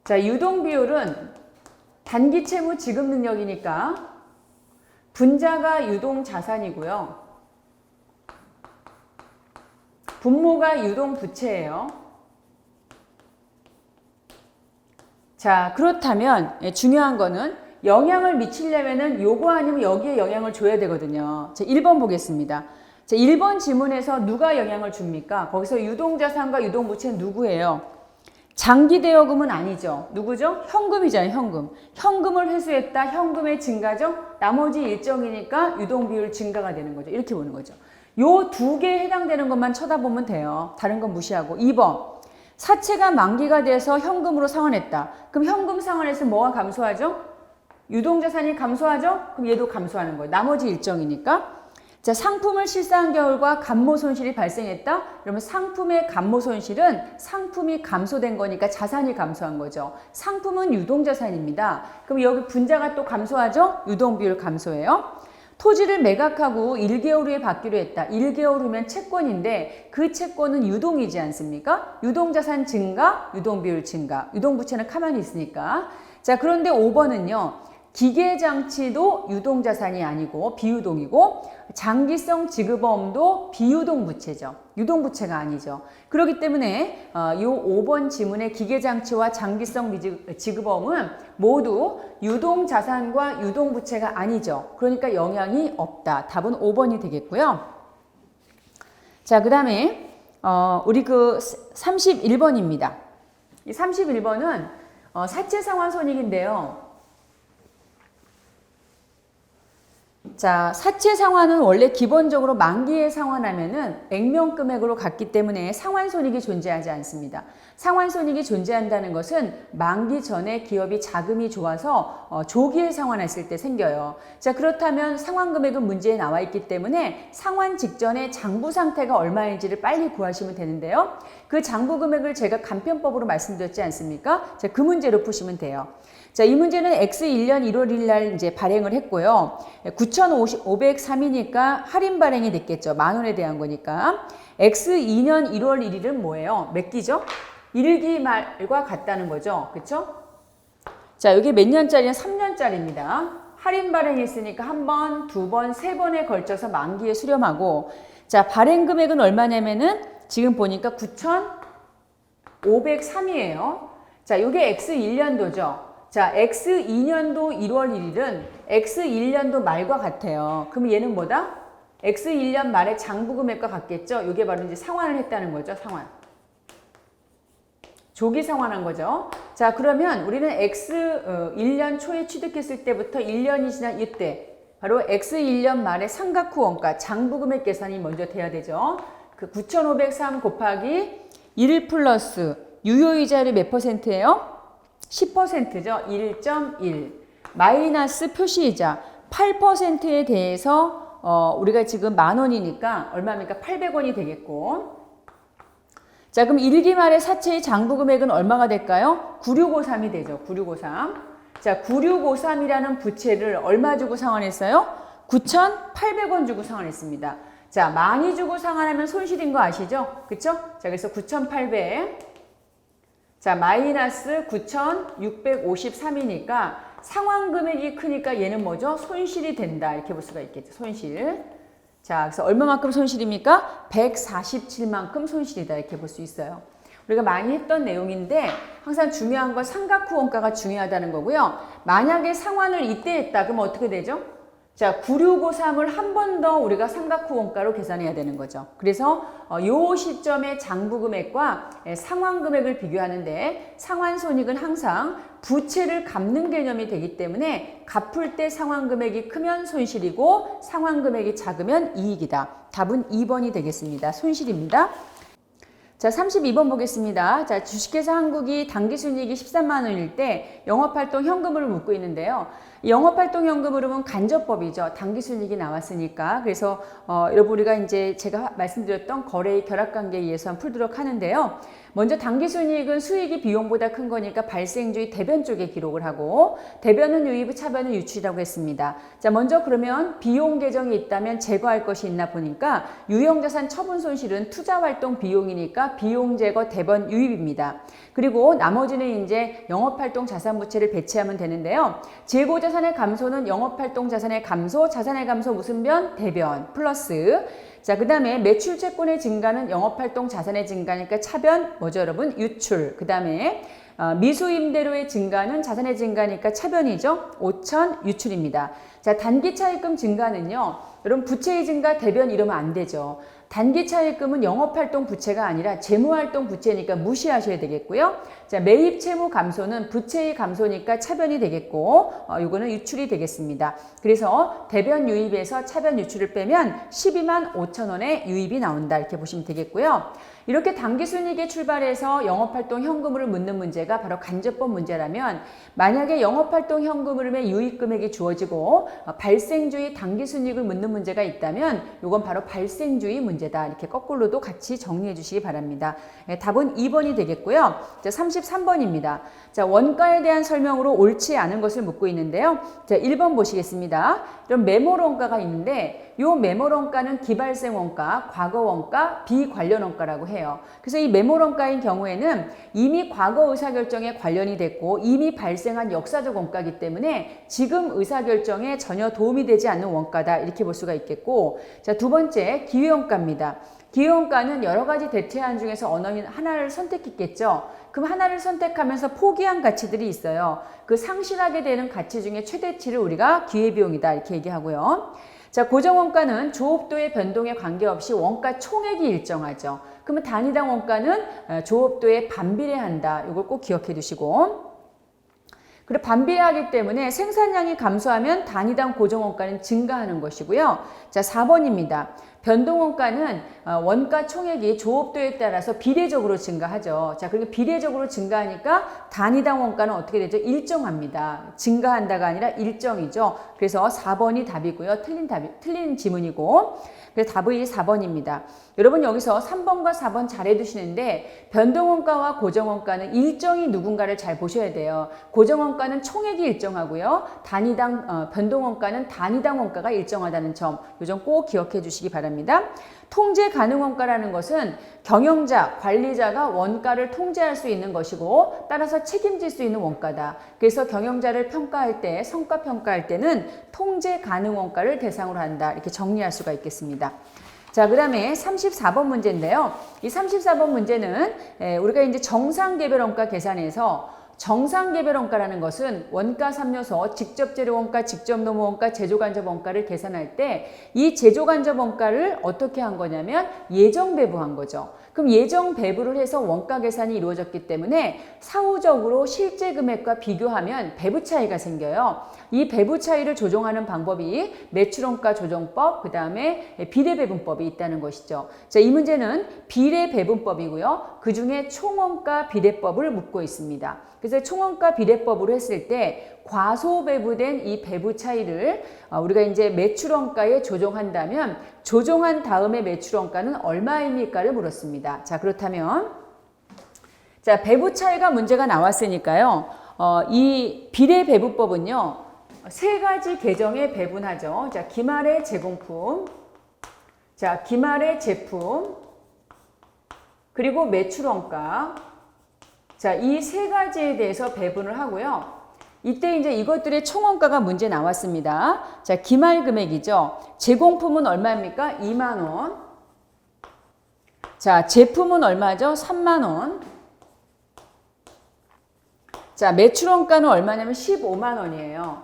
자, 유동비율은 단기 채무 지급 능력이니까 분자가 유동자산이고요. 분모가 유동부채예요. 자, 그렇다면 중요한 거는 영향을 미치려면은 요거 아니면 여기에 영향을 줘야 되거든요. 자, 1번 보겠습니다. 자, 1번 지문에서 누가 영향을 줍니까? 거기서 유동자산과 유동부채는 누구예요? 장기 대여금은 아니죠. 누구죠? 현금이잖아요. 현금. 현금을 회수했다. 현금의 증가죠. 나머지 일정이니까 유동비율 증가가 되는 거죠. 이렇게 보는 거죠. 요 두 개에 해당되는 것만 쳐다보면 돼요. 다른 건 무시하고. 2번. 사채가 만기가 돼서 현금으로 상환했다. 그럼 현금 상환해서 뭐가 감소하죠? 유동자산이 감소하죠? 그럼 얘도 감소하는 거예요. 나머지 일정이니까. 자, 상품을 실사한 결과 감모 손실이 발생했다? 그러면 상품의 감모 손실은 상품이 감소된 거니까 자산이 감소한 거죠. 상품은 유동자산입니다. 그럼 여기 분자가 또 감소하죠? 유동비율 감소해요. 토지를 매각하고 1개월 후에 받기로 했다. 1개월 후면 채권인데 그 채권은 유동이지 않습니까? 유동자산 증가, 유동비율 증가. 유동부채는 가만히 있으니까. 자, 그런데 5번은요. 기계장치도 유동자산이 아니고 비유동이고 장기성 지급어음도 비유동부채죠. 유동부채가 아니죠. 그렇기 때문에 이 5번 지문의 기계장치와 장기성 지급어음은 모두 유동자산과 유동부채가 아니죠. 그러니까 영향이 없다. 답은 5번이 되겠고요. 자, 그 다음에 우리 그 31번입니다. 이 31번은 사채상환손익인데요. 자, 사채 상환은 원래 기본적으로 만기에 상환하면은 액면금액으로 갔기 때문에 상환손익이 존재하지 않습니다. 상환손익이 존재한다는 것은 만기 전에 기업이 자금이 좋아서 조기에 상환했을 때 생겨요. 자, 그렇다면 상환금액은 문제에 나와 있기 때문에 상환 직전에 장부 상태가 얼마인지를 빨리 구하시면 되는데요. 그 장부 금액을 제가 간편법으로 말씀드렸지 않습니까? 자, 그 문제로 푸시면 돼요. 자, 이 문제는 X1년 1월 1일 날 이제 발행을 했고요. 9,503이니까 할인 발행이 됐겠죠. 10,000원에 대한 거니까. X2년 1월 1일은 뭐예요? 몇 기죠? 1기 말과 같다는 거죠. 그쵸? 자, 여기 몇 년짜리는 3년짜리입니다. 할인 발행이 있으니까 한 번, 두 번, 세 번에 걸쳐서 만기에 수렴하고, 자, 발행 금액은 얼마냐면은 지금 보니까 9,503이에요. 자, 이게 X1년도죠. 자, X2년도 1월 1일은 X1년도 말과 같아요. 그럼 얘는 뭐다? X1년 말에 장부 금액과 같겠죠? 이게 바로 이제 상환을 했다는 거죠. 상환. 조기 상환한 거죠. 자, 그러면 우리는 X1년 초에 취득했을 때부터 1년이 지난 이때 바로 X1년 말에 상각 후 원가 장부 금액 계산이 먼저 돼야 되죠. 그 9,503 곱하기 1 플러스 유효이자율이 몇 %예요? 10%죠. 1.1 마이너스 표시이자 8%에 대해서 우리가 지금 10,000원이니까 얼마입니까? 800원이 되겠고, 자, 그럼 1기 말의 사채의 장부 금액은 얼마가 될까요? 9653이 되죠. 9653. 자, 9653이라는 부채를 얼마 주고 상환했어요? 9,800원 주고 상환했습니다. 자, 많이 주고 상환하면 손실인 거 아시죠? 그쵸? 자, 그래서 9,800. 자, 마이너스 9,653이니까 상환 금액이 크니까 얘는 뭐죠? 손실이 된다. 이렇게 볼 수가 있겠죠. 손실. 자, 그래서 얼마만큼 손실입니까? 147만큼 손실이다. 이렇게 볼 수 있어요. 우리가 많이 했던 내용인데 항상 중요한 건 상각 후 원가가 중요하다는 거고요. 만약에 상환을 이때 했다. 그럼 어떻게 되죠? 자, 9653을 한 번 더 우리가 상각 후 원가로 계산해야 되는 거죠. 그래서 요 시점의 장부 금액과 상환 금액을 비교하는데 상환 손익은 항상 부채를 갚는 개념이 되기 때문에 갚을 때 상환 금액이 크면 손실이고 상환 금액이 작으면 이익이다. 답은 2번이 되겠습니다. 손실입니다. 자, 32번 보겠습니다. 자, 주식회사 한국이 당기순이익이 13만 원일 때 영업활동 현금으로 묻고 있는데요. 영업활동 현금 흐름은 간접법이죠. 당기순이익이 나왔으니까. 그래서 여러분 우리가 이제 제가 말씀드렸던 거래의 결합관계에 의해서 풀도록 하는데요. 먼저 당기순이익은 수익이 비용보다 큰 거니까 발생주의 대변 쪽에 기록을 하고, 대변은 유입, 차변은 유출이라고 했습니다. 자, 먼저 그러면 비용 계정이 있다면 제거할 것이 있나 보니까 유형자산 처분 손실은 투자활동 비용이니까 비용 제거 대변 유입입니다. 그리고 나머지는 이제 영업활동 자산부채를 배치하면 되는데요. 재고자산의 감소는 영업활동 자산의 감소, 자산의 감소 무슨 변? 대변 플러스. 자, 그 다음에 매출채권의 증가는 영업활동 자산의 증가니까 차변 뭐죠 여러분? 유출. 그 다음에 미수임대료의 증가는 자산의 증가니까 차변이죠. 5천 유출입니다. 자, 단기차입금 증가는요. 여러분 부채의 증가 대변 이러면 안 되죠. 단기차입금은 영업활동 부채가 아니라 재무활동 부채니까 무시하셔야 되겠고요. 자, 매입 채무 감소는 부채의 감소니까 차변이 되겠고 요거는 유출이 되겠습니다. 그래서 대변 유입에서 차변 유출을 빼면 12만 5천 원의 유입이 나온다 이렇게 보시면 되겠고요. 이렇게 당기순이익에 출발해서 영업활동 현금흐를 묻는 문제가 바로 간접법 문제라면 만약에 영업활동 현금흐름의 유입금액이 주어지고 발생주의 당기순이익을 묻는 문제가 있다면 이건 바로 발생주의 문제다. 이렇게 거꾸로도 같이 정리해 주시기 바랍니다. 답은 2번이 되겠고요. 자, 33번입니다. 자, 원가에 대한 설명으로 옳지 않은 것을 묻고 있는데요. 자, 1번 보시겠습니다. 이런 매몰 원가가 있는데 이 매몰 원가는 기발생 원가, 과거 원가, 비관련 원가라고 해요. 그래서 이 매몰 원가인 경우에는 이미 과거 의사결정에 관련이 됐고 이미 발생한 역사적 원가이기 때문에 지금 의사결정에 전혀 도움이 되지 않는 원가다 이렇게 볼 수가 있겠고, 자, 두 번째 기회원가입니다. 기회원가는 여러 가지 대체안 중에서 어느 하나를 선택했겠죠. 그럼 하나를 선택하면서 포기한 가치들이 있어요. 그 상실하게 되는 가치 중에 최대치를 우리가 기회비용이다 이렇게 얘기하고요. 자, 고정원가는 조업도의 변동에 관계없이 원가 총액이 일정하죠. 그러면 단위당 원가는 조업도에 반비례한다. 이걸 꼭 기억해 두시고, 그리고 반비례하기 때문에 생산량이 감소하면 단위당 고정원가는 증가하는 것이고요. 자, 4번입니다. 변동원가는 원가 총액이 조업도에 따라서 비례적으로 증가하죠. 자, 그리고 비례적으로 증가하니까 단위당 원가는 어떻게 되죠? 일정합니다. 증가한다가 아니라 일정이죠. 그래서 4번이 답이고요. 틀린 지문이고. 그래서 답이 4번입니다. 여러분 여기서 3번과 4번 잘 해두시는데 변동원가와 고정원가는 일정이 누군가를 잘 보셔야 돼요. 고정원가는 총액이 일정하고요. 변동원가는 단위당 원가가 일정하다는 점, 이 점 꼭 기억해 주시기 바랍니다. 통제 가능 원가라는 것은 경영자, 관리자가 원가를 통제할 수 있는 것이고 따라서 책임질 수 있는 원가다. 그래서 경영자를 평가할 때, 성과 평가할 때는 통제 가능 원가를 대상으로 한다. 이렇게 정리할 수가 있겠습니다. 자, 그 다음에 34번 문제인데요. 이 34번 문제는 우리가 이제 정상개별원가 계산에서 정상개별원가라는 것은 원가 3요소, 직접재료원가, 직접노무원가, 제조간접원가를 계산할 때 이 제조간접원가를 어떻게 한 거냐면 예정배부한 거죠. 그럼 예정배부를 해서 원가 계산이 이루어졌기 때문에 사후적으로 실제 금액과 비교하면 배부 차이가 생겨요. 이 배부 차이를 조정하는 방법이 매출원가 조정법, 그 다음에 비례배분법이 있다는 것이죠. 자, 이 문제는 비례배분법이고요. 그 중에 총원가 비례법을 묻고 있습니다. 그래서 총원가 비례법으로 했을 때 과소배부된 이 배부 차이를 우리가 이제 매출원가에 조정한다면 조정한 다음에 매출원가는 얼마입니까를 물었습니다. 자, 그렇다면 자, 배부 차이가 문제가 나왔으니까요. 이 비례배부법은요. 세 가지 계정에 배분하죠. 자, 기말의 제공품, 자, 기말의 제품, 그리고 매출원가. 자, 이 세 가지에 대해서 배분을 하고요. 이때 이제 이것들의 총원가가 문제 나왔습니다. 자, 기말 금액이죠. 제공품은 얼마입니까? 2만 원. 자, 제품은 얼마죠? 3만 원. 자, 매출원가는 얼마냐면 15만 원이에요.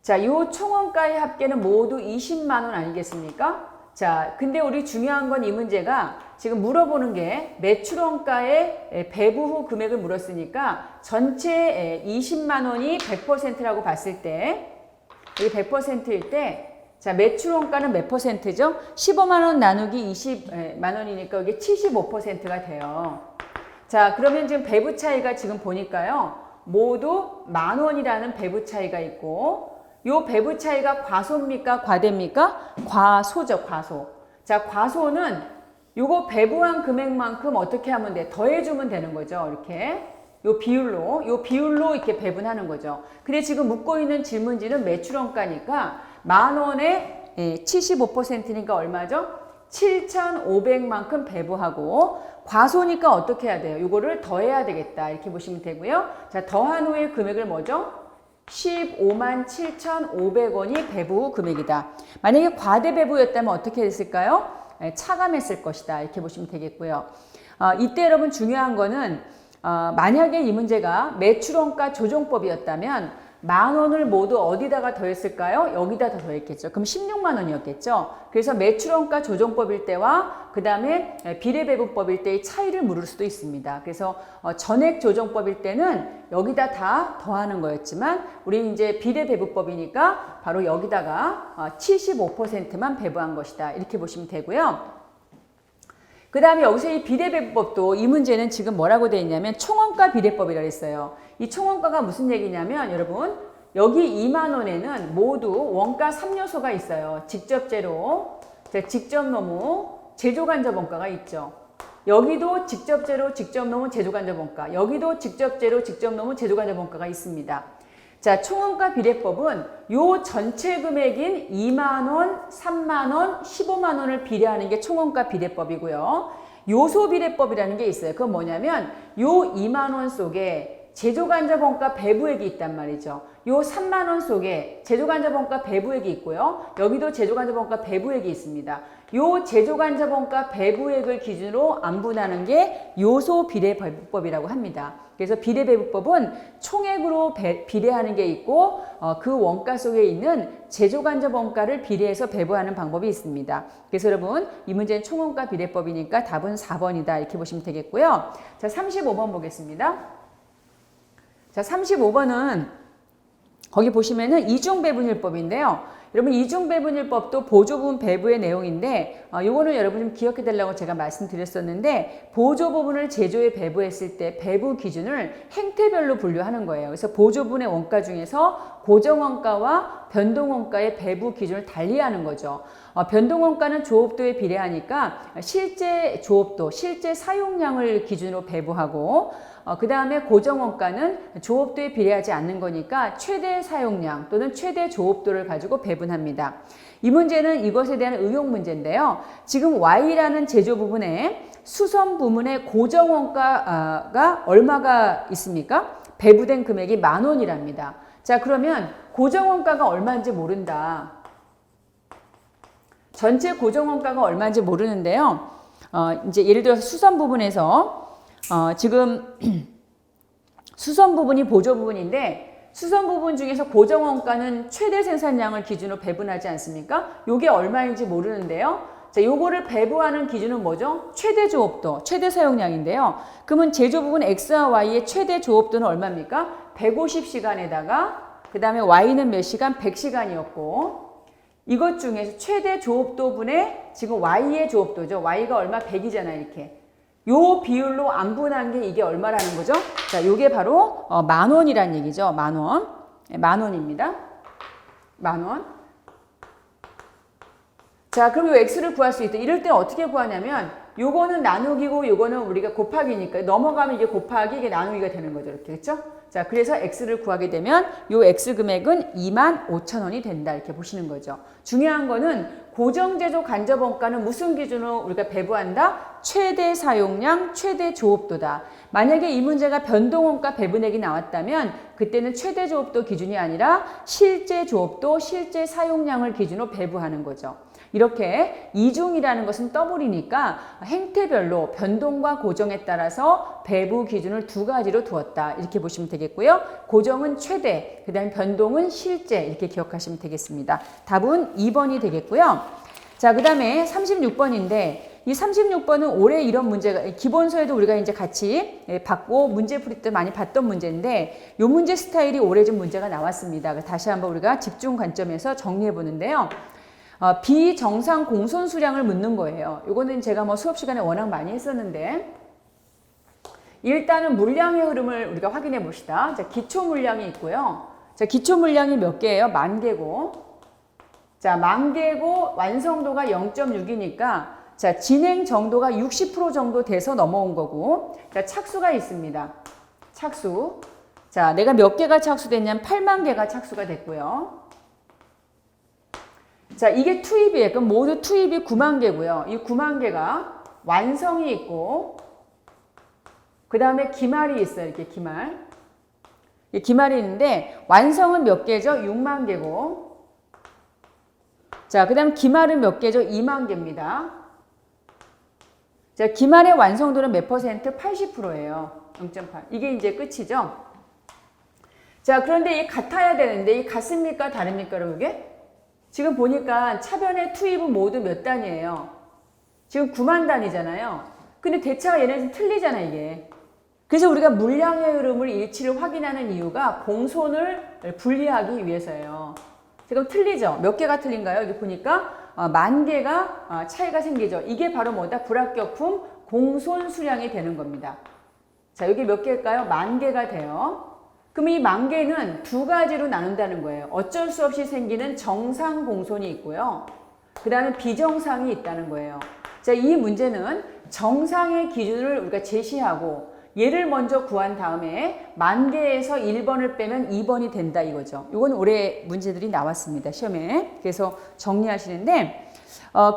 자, 이 총원가의 합계는 모두 20만 원 아니겠습니까? 자, 근데 우리 중요한 건 이 문제가 지금 물어보는 게 매출원가의 배부 후 금액을 물었으니까 전체 20만 원이 100%라고 봤을 때, 여기 100%일 때, 자, 매출원가는 몇 %죠? 15만 원 나누기 20만 원이니까 이게 75%가 돼요. 자, 그러면 지금 배부 차이가 지금 보니까요, 모두 만 원이라는 배부 차이가 있고, 요 배부 차이가 과소입니까? 과대입니까? 과소죠, 과소. 자, 과소는 요거 배부한 금액만큼 어떻게 하면 돼? 더해주면 되는 거죠. 이렇게. 요 비율로 이렇게 배분하는 거죠. 근데 지금 묻고 있는 질문지는 매출원가니까 만 원에 75%니까 얼마죠? 7,500만큼 배부하고, 과소니까 어떻게 해야 돼요? 요거를 더해야 되겠다. 이렇게 보시면 되고요. 자, 더한 후에 금액을 뭐죠? 15만 7,500원이 배부 금액이다. 만약에 과대 배부였다면 어떻게 됐을까요? 차감했을 것이다. 이렇게 보시면 되겠고요. 이때 여러분 중요한 거는 만약에 이 문제가 매출원가 조정법이었다면 10,000원을 모두 어디다가 더했을까요? 여기다 더 더했겠죠. 그럼 16만 원이었겠죠. 그래서 매출원가 조정법일 때와 그 다음에 비례배분법일 때의 차이를 물을 수도 있습니다. 그래서 전액 조정법일 때는 여기다 다 더하는 거였지만 우리 이제 비례배분법이니까 바로 여기다가 75%만 배부한 것이다. 이렇게 보시면 되고요. 그 다음에 여기서 이 비례배분법도 이 문제는 지금 뭐라고 되어 있냐면 총원가 비례법이라고 했어요. 이 총원가가 무슨 얘기냐면 여러분 여기 2만 원에는 모두 원가 3요소가 있어요. 직접재료, 직접노무, 제조간접원가가 있죠. 여기도 직접재료, 직접노무, 제조간접원가, 여기도 직접재료, 직접노무, 제조간접원가가 있습니다. 자, 총원가 비례법은 요 전체 금액인 2만 원, 3만 원, 15만 원을 비례하는 게 총원가 비례법이고요. 요소 비례법이라는 게 있어요. 그건 뭐냐면 요 2만 원 속에 제조간접원가 배부액이 있단 말이죠. 요 3만 원 속에 제조간접원가 배부액이 있고요. 여기도 제조간접원가 배부액이 있습니다. 요 제조간접원가 배부액을 기준으로 안분하는 게 요소 비례배분법이라고 합니다. 그래서 비례배분법은 총액으로 비례하는 게 있고 그 원가 속에 있는 제조간접원가를 비례해서 배부하는 방법이 있습니다. 그래서 여러분 이 문제는 총원가 비례법이니까 답은 4번이다 이렇게 보시면 되겠고요. 자, 35번 보겠습니다. 자, 35번은 거기 보시면은 이중배분율법인데요. 여러분 이중배분율법도 보조부분 배부의 내용인데 요거는 여러분 좀 기억해 달라고 제가 말씀드렸었는데 보조부분을 제조에 배부했을 때 배부 기준을 행태별로 분류하는 거예요. 그래서 보조부분의 원가 중에서 고정원가와 변동원가의 배부 기준을 달리하는 거죠. 변동원가는 조업도에 비례하니까 실제 조업도, 실제 사용량을 기준으로 배부하고 그 다음에 고정원가는 조업도에 비례하지 않는 거니까 최대 사용량 또는 최대 조업도를 가지고 배분합니다. 이 문제는 이것에 대한 응용 문제인데요. 지금 Y라는 제조 부분에 수선 부문의 고정원가가 얼마가 있습니까? 배부된 금액이 10,000원이랍니다. 자, 그러면 고정원가가 얼마인지 모른다. 전체 고정원가가 얼마인지 모르는데요. 이제 예를 들어서 수선 부분에서 지금 수선 부분이 보조 부분인데 수선 부분 중에서 고정원가는 최대 생산량을 기준으로 배분하지 않습니까? 요게 얼마인지 모르는데요. 자, 요거를 배부하는 기준은 뭐죠? 최대 조업도, 최대 사용량인데요. 그러면 제조 부분 X와 Y의 최대 조업도는 얼마입니까? 150시간에다가 그 다음에 Y는 몇 시간? 100시간이었고 이것 중에서 최대 조업도분의 지금 Y의 조업도죠. Y가 얼마? 100이잖아요. 이렇게. 요 비율로 안분한 게 이게 얼마라는 거죠? 자, 요게 바로 10,000원이라는 얘기죠. 10,000원. 10,000원입니다. 10,000원. 자, 그럼 요 X를 구할 수 있다. 이럴 때 어떻게 구하냐면 요거는 나누기고 요거는 우리가 곱하기니까 넘어가면 이게 곱하기 이게 나누기가 되는 거죠. 이렇게 그렇죠? 자, 그래서 X를 구하게 되면 요 X 금액은 25,000원이 된다. 이렇게 보시는 거죠. 중요한 거는 고정제조 간접원가는 무슨 기준으로 우리가 배부한다? 최대 사용량, 최대 조업도다. 만약에 이 문제가 변동원가 배분액이 나왔다면 그때는 최대 조업도 기준이 아니라 실제 조업도, 실제 사용량을 기준으로 배부하는 거죠. 이렇게 이중이라는 것은 더블이니까 행태별로 변동과 고정에 따라서 배부 기준을 두 가지로 두었다. 이렇게 보시면 되겠고요. 고정은 최대, 그 다음에 변동은 실제 이렇게 기억하시면 되겠습니다. 답은 2번이 되겠고요. 자, 그 다음에 36번인데 이 36번은 올해 이런 문제가 기본서에도 우리가 이제 같이 받고 문제 풀이 때 많이 봤던 문제인데 이 문제 스타일이 올해 좀 문제가 나왔습니다. 다시 한번 우리가 집중 관점에서 정리해 보는데요. 비정상 공손 수량을 묻는 거예요. 이거는 제가 뭐 수업 시간에 워낙 많이 했었는데 일단은 물량의 흐름을 우리가 확인해 봅시다. 자, 기초 물량이 있고요. 자, 기초 물량이 몇 개예요? 10,000개고. 자, 10,000개고 완성도가 0.6이니까 자, 진행 정도가 60% 정도 돼서 넘어온 거고. 자, 착수가 있습니다. 착수. 자, 내가 몇 개가 착수됐냐면 80,000개가 착수가 됐고요. 자, 이게 투입이에요. 그럼 모두 투입이 90,000개고요. 이 90,000개가 완성이 있고 그 다음에 기말이 있어요. 이렇게 기말. 기말이 있는데 완성은 몇 개죠? 60,000개고 자, 그 다음 기말은 몇 개죠? 20,000개입니다. 자, 기말의 완성도는 몇 퍼센트? 80%예요. 0.8. 이게 이제 끝이죠. 자, 그런데 이 같아야 되는데 이 같습니까? 다릅니까? 여러분 이게? 지금 보니까 차변의 투입은 모두 몇 단위예요? 지금 9만 단위잖아요. 근데 대차가 얘네는 틀리잖아 이게. 그래서 우리가 물량의 흐름을 일치를 확인하는 이유가 공손을 분리하기 위해서예요. 지금 틀리죠? 몇 개가 틀린가요? 여기 보니까 10,000개가 차이가 생기죠. 이게 바로 뭐다? 불합격품 공손 수량이 되는 겁니다. 자, 여기 몇 개일까요? 10,000개가 돼요. 그럼 이 10,000개는 두 가지로 나눈다는 거예요. 어쩔 수 없이 생기는 정상 공손이 있고요. 그 다음에 비정상이 있다는 거예요. 자, 이 문제는 정상의 기준을 우리가 제시하고 얘를 먼저 구한 다음에 10,000개에서 1번을 빼면 2번이 된다 이거죠. 이건 올해 문제들이 나왔습니다. 시험에. 그래서 정리하시는데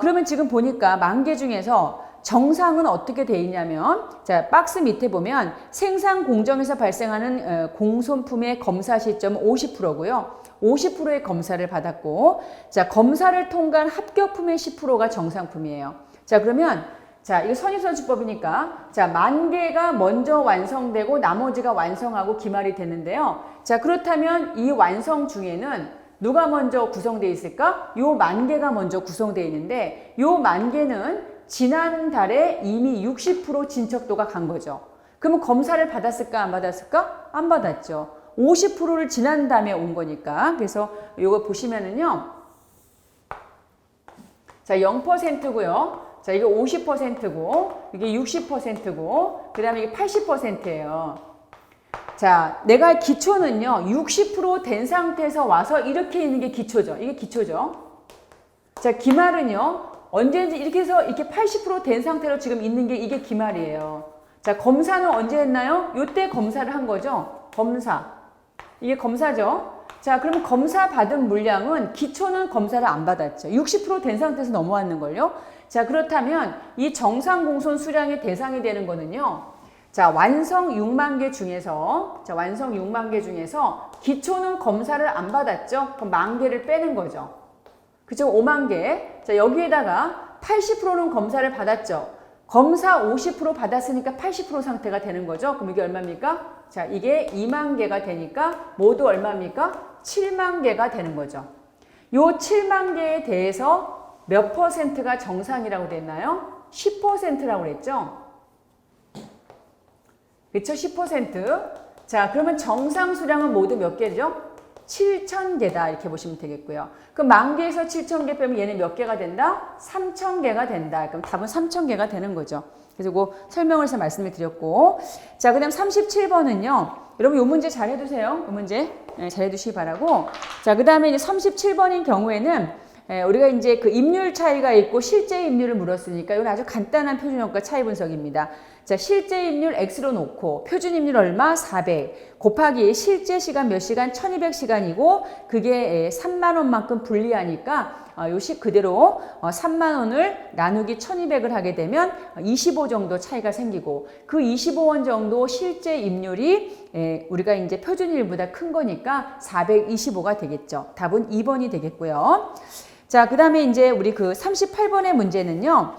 그러면 지금 보니까 10,000개 중에서 정상은 어떻게 돼 있냐면 자, 박스 밑에 보면 생산 공정에서 발생하는 공손품의 검사 시점은 50%고요. 50%의 검사를 받았고 자, 검사를 통과한 합격품의 10%가 정상품이에요. 자, 그러면 자, 이거 선입선출법이니까 자, 10,000개가 먼저 완성되고 나머지가 완성하고 기말이 됐는데요. 자, 그렇다면 이 완성 중에는 누가 먼저 구성되어 있을까? 요 10,000개가 먼저 구성되어 있는데 요 10,000개는 지난달에 이미 60% 진척도가 간 거죠. 그러면 검사를 받았을까 안 받았을까? 안 받았죠. 50%를 지난 다음에 온 거니까. 그래서 이거 보시면은요. 자, 0%고요. 자, 이게 50%고 이게 60%고 그 다음에 이게 80%예요. 자, 내가 기초는요. 60% 된 상태에서 와서 이렇게 있는 게 기초죠. 이게 기초죠. 자, 기말은요. 언제인지 이렇게 해서 이렇게 80% 된 상태로 지금 있는 게 이게 기말이에요. 자, 검사는 언제 했나요? 요때 검사를 한 거죠. 검사. 이게 검사죠. 자, 그러면 검사 받은 물량은 기초는 검사를 안 받았죠. 60% 된 상태에서 넘어왔는걸요. 자, 그렇다면 이 정상 공손 수량의 대상이 되는 거는요. 자, 완성 6만 개 중에서 자, 완성 6만 개 중에서 기초는 검사를 안 받았죠. 그럼 10,000개를 빼는 거죠. 그죠? 5만 개. 자, 여기에다가 80%는 검사를 받았죠. 검사 50% 받았으니까 80% 상태가 되는 거죠. 그럼 이게 얼마입니까? 자, 이게 2만 개가 되니까 모두 얼마입니까? 7만 개가 되는 거죠. 요 7만 개에 대해서 몇 퍼센트가 정상이라고 됐나요? 10%라고 그랬죠. 그렇죠? 10%. 자, 그러면 정상 수량은 모두 몇 개죠? 7,000개다 이렇게 보시면 되겠고요. 그럼 10,000개에서 7,000개 빼면 얘는 몇 개가 된다? 3,000개가 된다. 그럼 답은 3,000개가 되는 거죠. 그래서 그 설명을 해서 말씀을 드렸고 자, 그 다음 37번은요. 여러분 이 문제 잘 해두세요. 이 문제 잘 해두시기 바라고 자, 그 다음에 이제 37번인 경우에는 우리가 이제 그 입률 차이가 있고 실제 입률을 물었으니까 이건 아주 간단한 표준효과 차이 분석입니다. 자, 실제 입률 X로 놓고 표준 입률 얼마? 400 곱하기 실제 시간 몇 시간? 1200시간이고 그게 3만 원만큼 불리하니까 요식 그대로 3만 원을 나누기 1200을 하게 되면 25 정도 차이가 생기고 그 25원 정도 실제 입률이 우리가 이제 표준일보다 큰 거니까 425가 되겠죠. 답은 2번이 되겠고요. 자, 그 다음에 이제 우리 그 38번의 문제는요.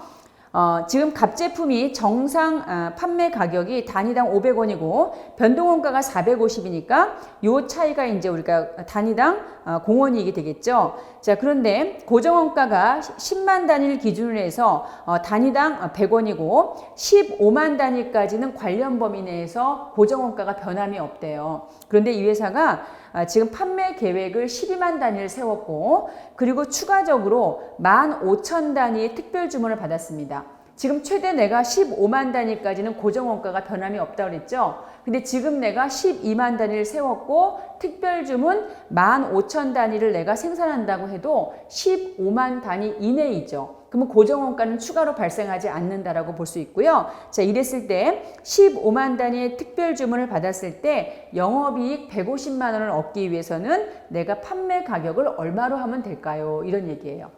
지금 갑제품이 정상 판매 가격이 단위당 500원이고 변동원가가 450이니까 요 차이가 이제 우리가 단위당 공원이익이 되겠죠. 자, 그런데 고정원가가 10만 단위를 기준으로 해서 단위당 100원이고 15만 단위까지는 관련 범위 내에서 고정원가가 변함이 없대요. 그런데 이 회사가 지금 판매 계획을 12만 단위를 세웠고 그리고 추가적으로 15,000단위의 특별 주문을 받았습니다. 지금 최대 내가 15만 단위까지는 고정원가가 변함이 없다고 그랬죠. 근데 지금 내가 12만 단위를 세웠고 특별 주문 15,000단위를 내가 생산한다고 해도 15만 단위 이내이죠. 그러면 고정원가는 추가로 발생하지 않는다라고 볼 수 있고요. 자, 이랬을 때 15만 단위의 특별 주문을 받았을 때 영업이익 150만 원을 얻기 위해서는 내가 판매 가격을 얼마로 하면 될까요? 이런 얘기예요.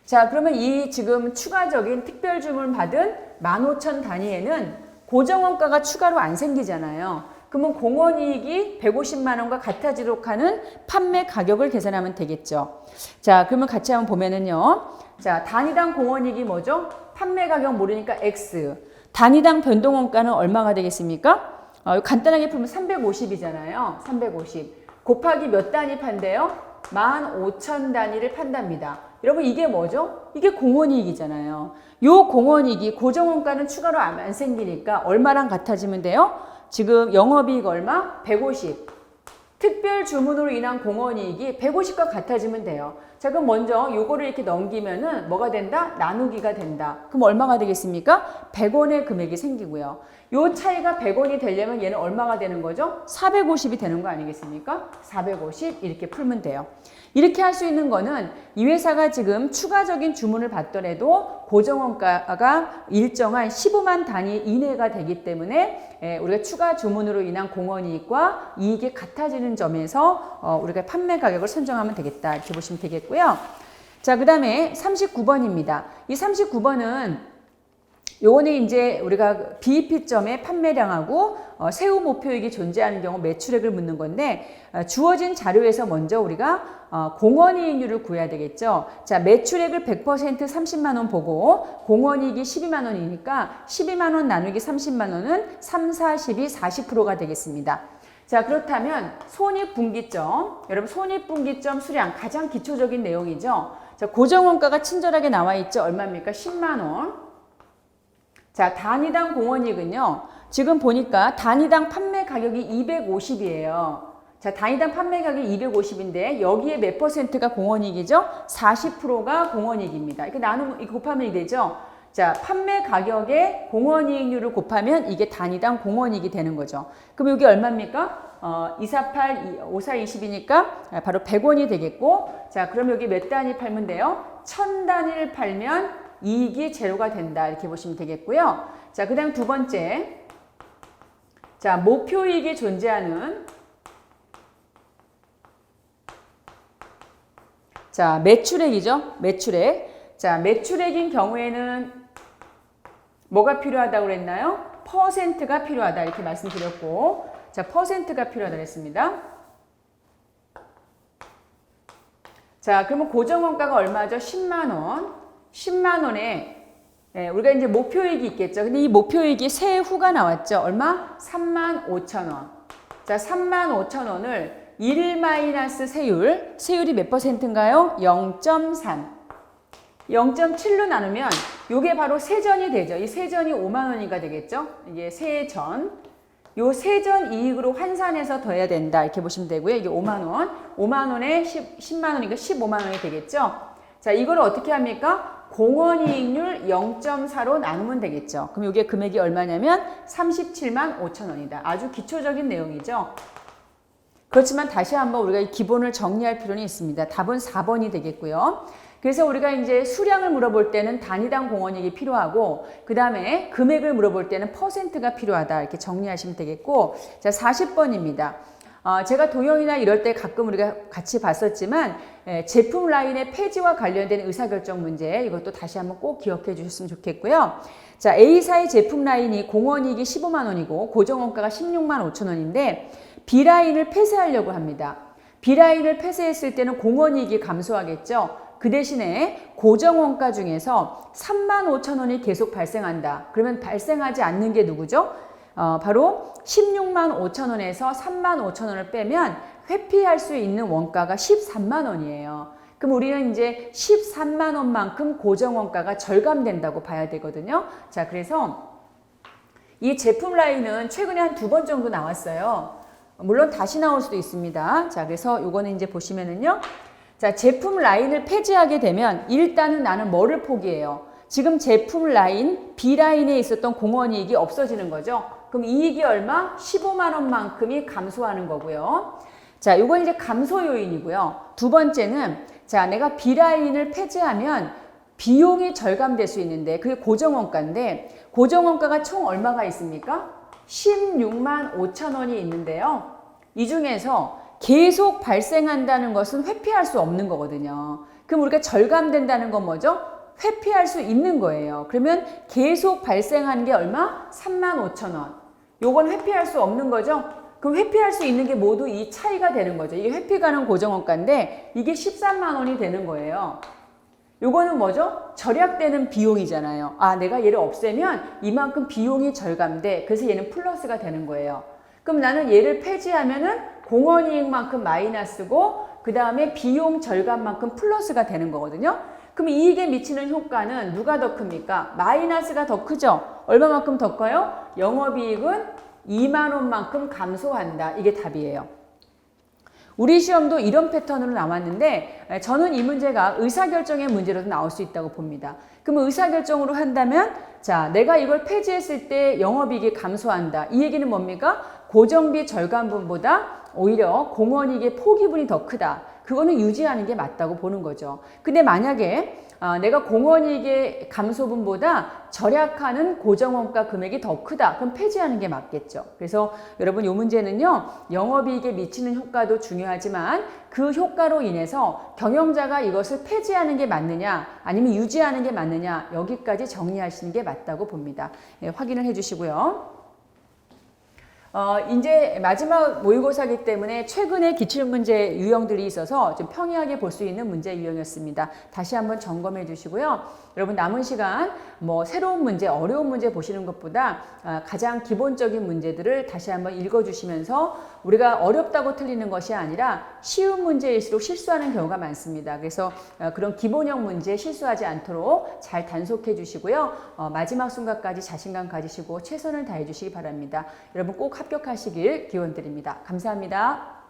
자, 그러면 이 지금 추가적인 특별 주문 받은 15,000 단위에는 고정원가가 추가로 안 생기잖아요. 그러면 공원이익이 150만 원과 같아지도록 하는 판매 가격을 계산하면 되겠죠. 자, 그러면 같이 한번 보면은요. 자, 단위당 공원이익이 뭐죠? 판매 가격 모르니까 X. 단위당 변동원가는 얼마가 되겠습니까? 간단하게 풀면 350이잖아요. 350 곱하기 몇 단위 판대요? 15,000단위를 판답니다. 여러분 이게 뭐죠? 이게 공원이익이잖아요. 요 공원이익이 고정원가는 추가로 안 생기니까 얼마랑 같아지면 돼요? 지금 영업이익 얼마? 150. 특별 주문으로 인한 공원이익이 150과 같아지면 돼요. 자, 그럼 먼저 요거를 이렇게 넘기면은 뭐가 된다? 나누기가 된다. 그럼 얼마가 되겠습니까? 100원의 금액이 생기고요. 요 차이가 100원이 되려면 얘는 얼마가 되는 거죠? 450이 되는 거 아니겠습니까? 450 이렇게 풀면 돼요. 이렇게 할 수 있는 거는 이 회사가 지금 추가적인 주문을 받더라도 고정원가가 일정한 15만 단위 이내가 되기 때문에 우리가 추가 주문으로 인한 공원이익과 이익이 같아지는 점에서 우리가 판매 가격을 선정하면 되겠다 이렇게 보시면 되겠고요. 자, 그 다음에 39번입니다. 이 39번은 요거는 이제 우리가 BEP점의 판매량하고 세후 목표이익이 존재하는 경우 매출액을 묻는 건데 주어진 자료에서 먼저 우리가 공원이익률을 구해야 되겠죠. 자, 매출액을 100% 30만 원 보고 공원이익이 12만 원이니까 12만 원 나누기 30만 원은 3, 40이 40%가 되겠습니다. 자, 그렇다면 손익분기점, 여러분 손익분기점 수량 가장 기초적인 내용이죠. 자, 고정원가가 친절하게 나와 있죠. 얼마입니까? 10만 원. 자, 단위당 공원이익은요. 지금 보니까 단위당 판매 가격이 250이에요. 자, 단위당 판매 가격이 250인데 여기에 몇 퍼센트가 공원이익이죠? 40%가 공원이익입니다. 이렇게 나누면 이거 곱하면 이게 되죠. 자, 판매 가격에 공원이익률을 곱하면 이게 단위당 공원이익이 되는 거죠. 그럼 여기 얼마입니까? 248, 54, 20이니까 바로 100원이 되겠고, 자, 그럼 여기 몇 단위 팔면 돼요? 1000단위를 팔면 이익이 제로가 된다 이렇게 보시면 되겠고요. 자, 그 다음 두 번째, 자, 목표이익이 존재하는 자, 매출액이죠. 매출액. 자, 매출액인 경우에는 뭐가 필요하다고 그랬나요? 퍼센트가 필요하다 이렇게 말씀드렸고, 자, 퍼센트가 필요하다 그랬습니다. 자, 그러면 고정원가가 얼마죠? 10만 원. 10만 원에 우리가 이제 목표이익이 있겠죠. 근데 이 목표이익이 세후가 나왔죠. 얼마? 3만 5천 원. 자, 3만 5천 원을 1 마이너스 세율. 세율이 몇 퍼센트인가요? 0.3. 0.7로 나누면 이게 바로 세전이 되죠. 이 세전이 5만 원이가 되겠죠. 이게 세전. 요 세전 이익으로 환산해서 더해야 된다. 이렇게 보시면 되고요. 이게 5만 원. 5만 원에 10만 원이니까 15만 원이 되겠죠. 자, 이걸 어떻게 합니까? 공원이익률 0.4로 나누면 되겠죠. 그럼 이게 금액이 얼마냐면 37만 5천 원이다. 아주 기초적인 내용이죠. 그렇지만 다시 한번 우리가 이 기본을 정리할 필요는 있습니다. 답은 4번이 되겠고요. 그래서 우리가 이제 수량을 물어볼 때는 단위당 공원이익이 필요하고 그 다음에 금액을 물어볼 때는 퍼센트가 필요하다. 이렇게 정리하시면 되겠고, 자, 40번입니다. 제가 동영이나 이럴 때 가끔 우리가 같이 봤었지만 제품 라인의 폐지와 관련된 의사결정 문제 이것도 다시 한번 꼭 기억해 주셨으면 좋겠고요. 자, A사의 제품 라인이 공원이익이 15만 원이고 고정원가가 16만 5천 원인데 B라인을 폐쇄하려고 합니다. B라인을 폐쇄했을 때는 공원이익이 감소하겠죠. 그 대신에 고정원가 중에서 3만 5천 원이 계속 발생한다. 그러면 발생하지 않는 게 누구죠? 바로 16만 5천 원에서 3만 5천 원을 빼면 회피할 수 있는 원가가 13만 원이에요. 그럼 우리는 이제 13만 원만큼 고정원가가 절감된다고 봐야 되거든요. 자, 그래서 이 제품 라인은 최근에 한 2번 정도 나왔어요. 물론 다시 나올 수도 있습니다. 자, 그래서 요거는 이제 보시면은요. 자, 제품 라인을 폐지하게 되면 일단은 나는 뭐를 포기해요? 지금 제품 라인, B라인에 있었던 공원이익이 없어지는 거죠. 그럼 이익이 얼마? 15만 원만큼이 감소하는 거고요. 자, 이건 이제 감소 요인이고요. 두 번째는 자, 내가 B라인을 폐지하면 비용이 절감될 수 있는데 그게 고정원가인데 고정원가가 총 얼마가 있습니까? 16만 5천 원이 있는데요. 이 중에서 계속 발생한다는 것은 회피할 수 없는 거거든요. 그럼 우리가 절감된다는 건 뭐죠? 회피할 수 있는 거예요. 그러면 계속 발생하는 게 얼마? 3만 5천 원. 요건 회피할 수 없는 거죠? 그럼 회피할 수 있는 게 모두 이 차이가 되는 거죠. 이게 회피 가능 고정원가인데 이게 13만 원이 되는 거예요. 요거는 뭐죠? 절약되는 비용이잖아요. 아, 내가 얘를 없애면 이만큼 비용이 절감돼. 그래서 얘는 플러스가 되는 거예요. 그럼 나는 얘를 폐지하면은 공원이익만큼 마이너스고 그 다음에 비용 절감만큼 플러스가 되는 거거든요. 그럼 이익에 미치는 효과는 누가 더 큽니까? 마이너스가 더 크죠? 얼마만큼 더 커요? 영업이익은 2만 원만큼 감소한다. 이게 답이에요. 우리 시험도 이런 패턴으로 나왔는데 저는 이 문제가 의사결정의 문제로도 나올 수 있다고 봅니다. 그럼 의사결정으로 한다면 자, 내가 이걸 폐지했을 때 영업이익이 감소한다. 이 얘기는 뭡니까? 고정비 절감분보다 오히려 공원이익의 포기분이 더 크다. 그거는 유지하는 게 맞다고 보는 거죠. 근데 만약에 내가 공원이익의 감소분보다 절약하는 고정원가 금액이 더 크다. 그럼 폐지하는 게 맞겠죠. 그래서 여러분 이 문제는요. 영업이익에 미치는 효과도 중요하지만 그 효과로 인해서 경영자가 이것을 폐지하는 게 맞느냐 아니면 유지하는 게 맞느냐 여기까지 정리하시는 게 맞다고 봅니다. 예, 확인을 해주시고요. 이제 마지막 모의고사이기 때문에 최근에 기출문제 유형들이 있어서 좀 평이하게 볼 수 있는 문제 유형이었습니다. 다시 한번 점검해 주시고요. 여러분 남은 시간 뭐 새로운 문제, 어려운 문제 보시는 것보다 가장 기본적인 문제들을 다시 한번 읽어주시면서 우리가 어렵다고 틀리는 것이 아니라 쉬운 문제일수록 실수하는 경우가 많습니다. 그래서 그런 기본형 문제 실수하지 않도록 잘 단속해 주시고요. 마지막 순간까지 자신감 가지시고 최선을 다해 주시기 바랍니다. 여러분 꼭 합격하시길 기원드립니다. 감사합니다.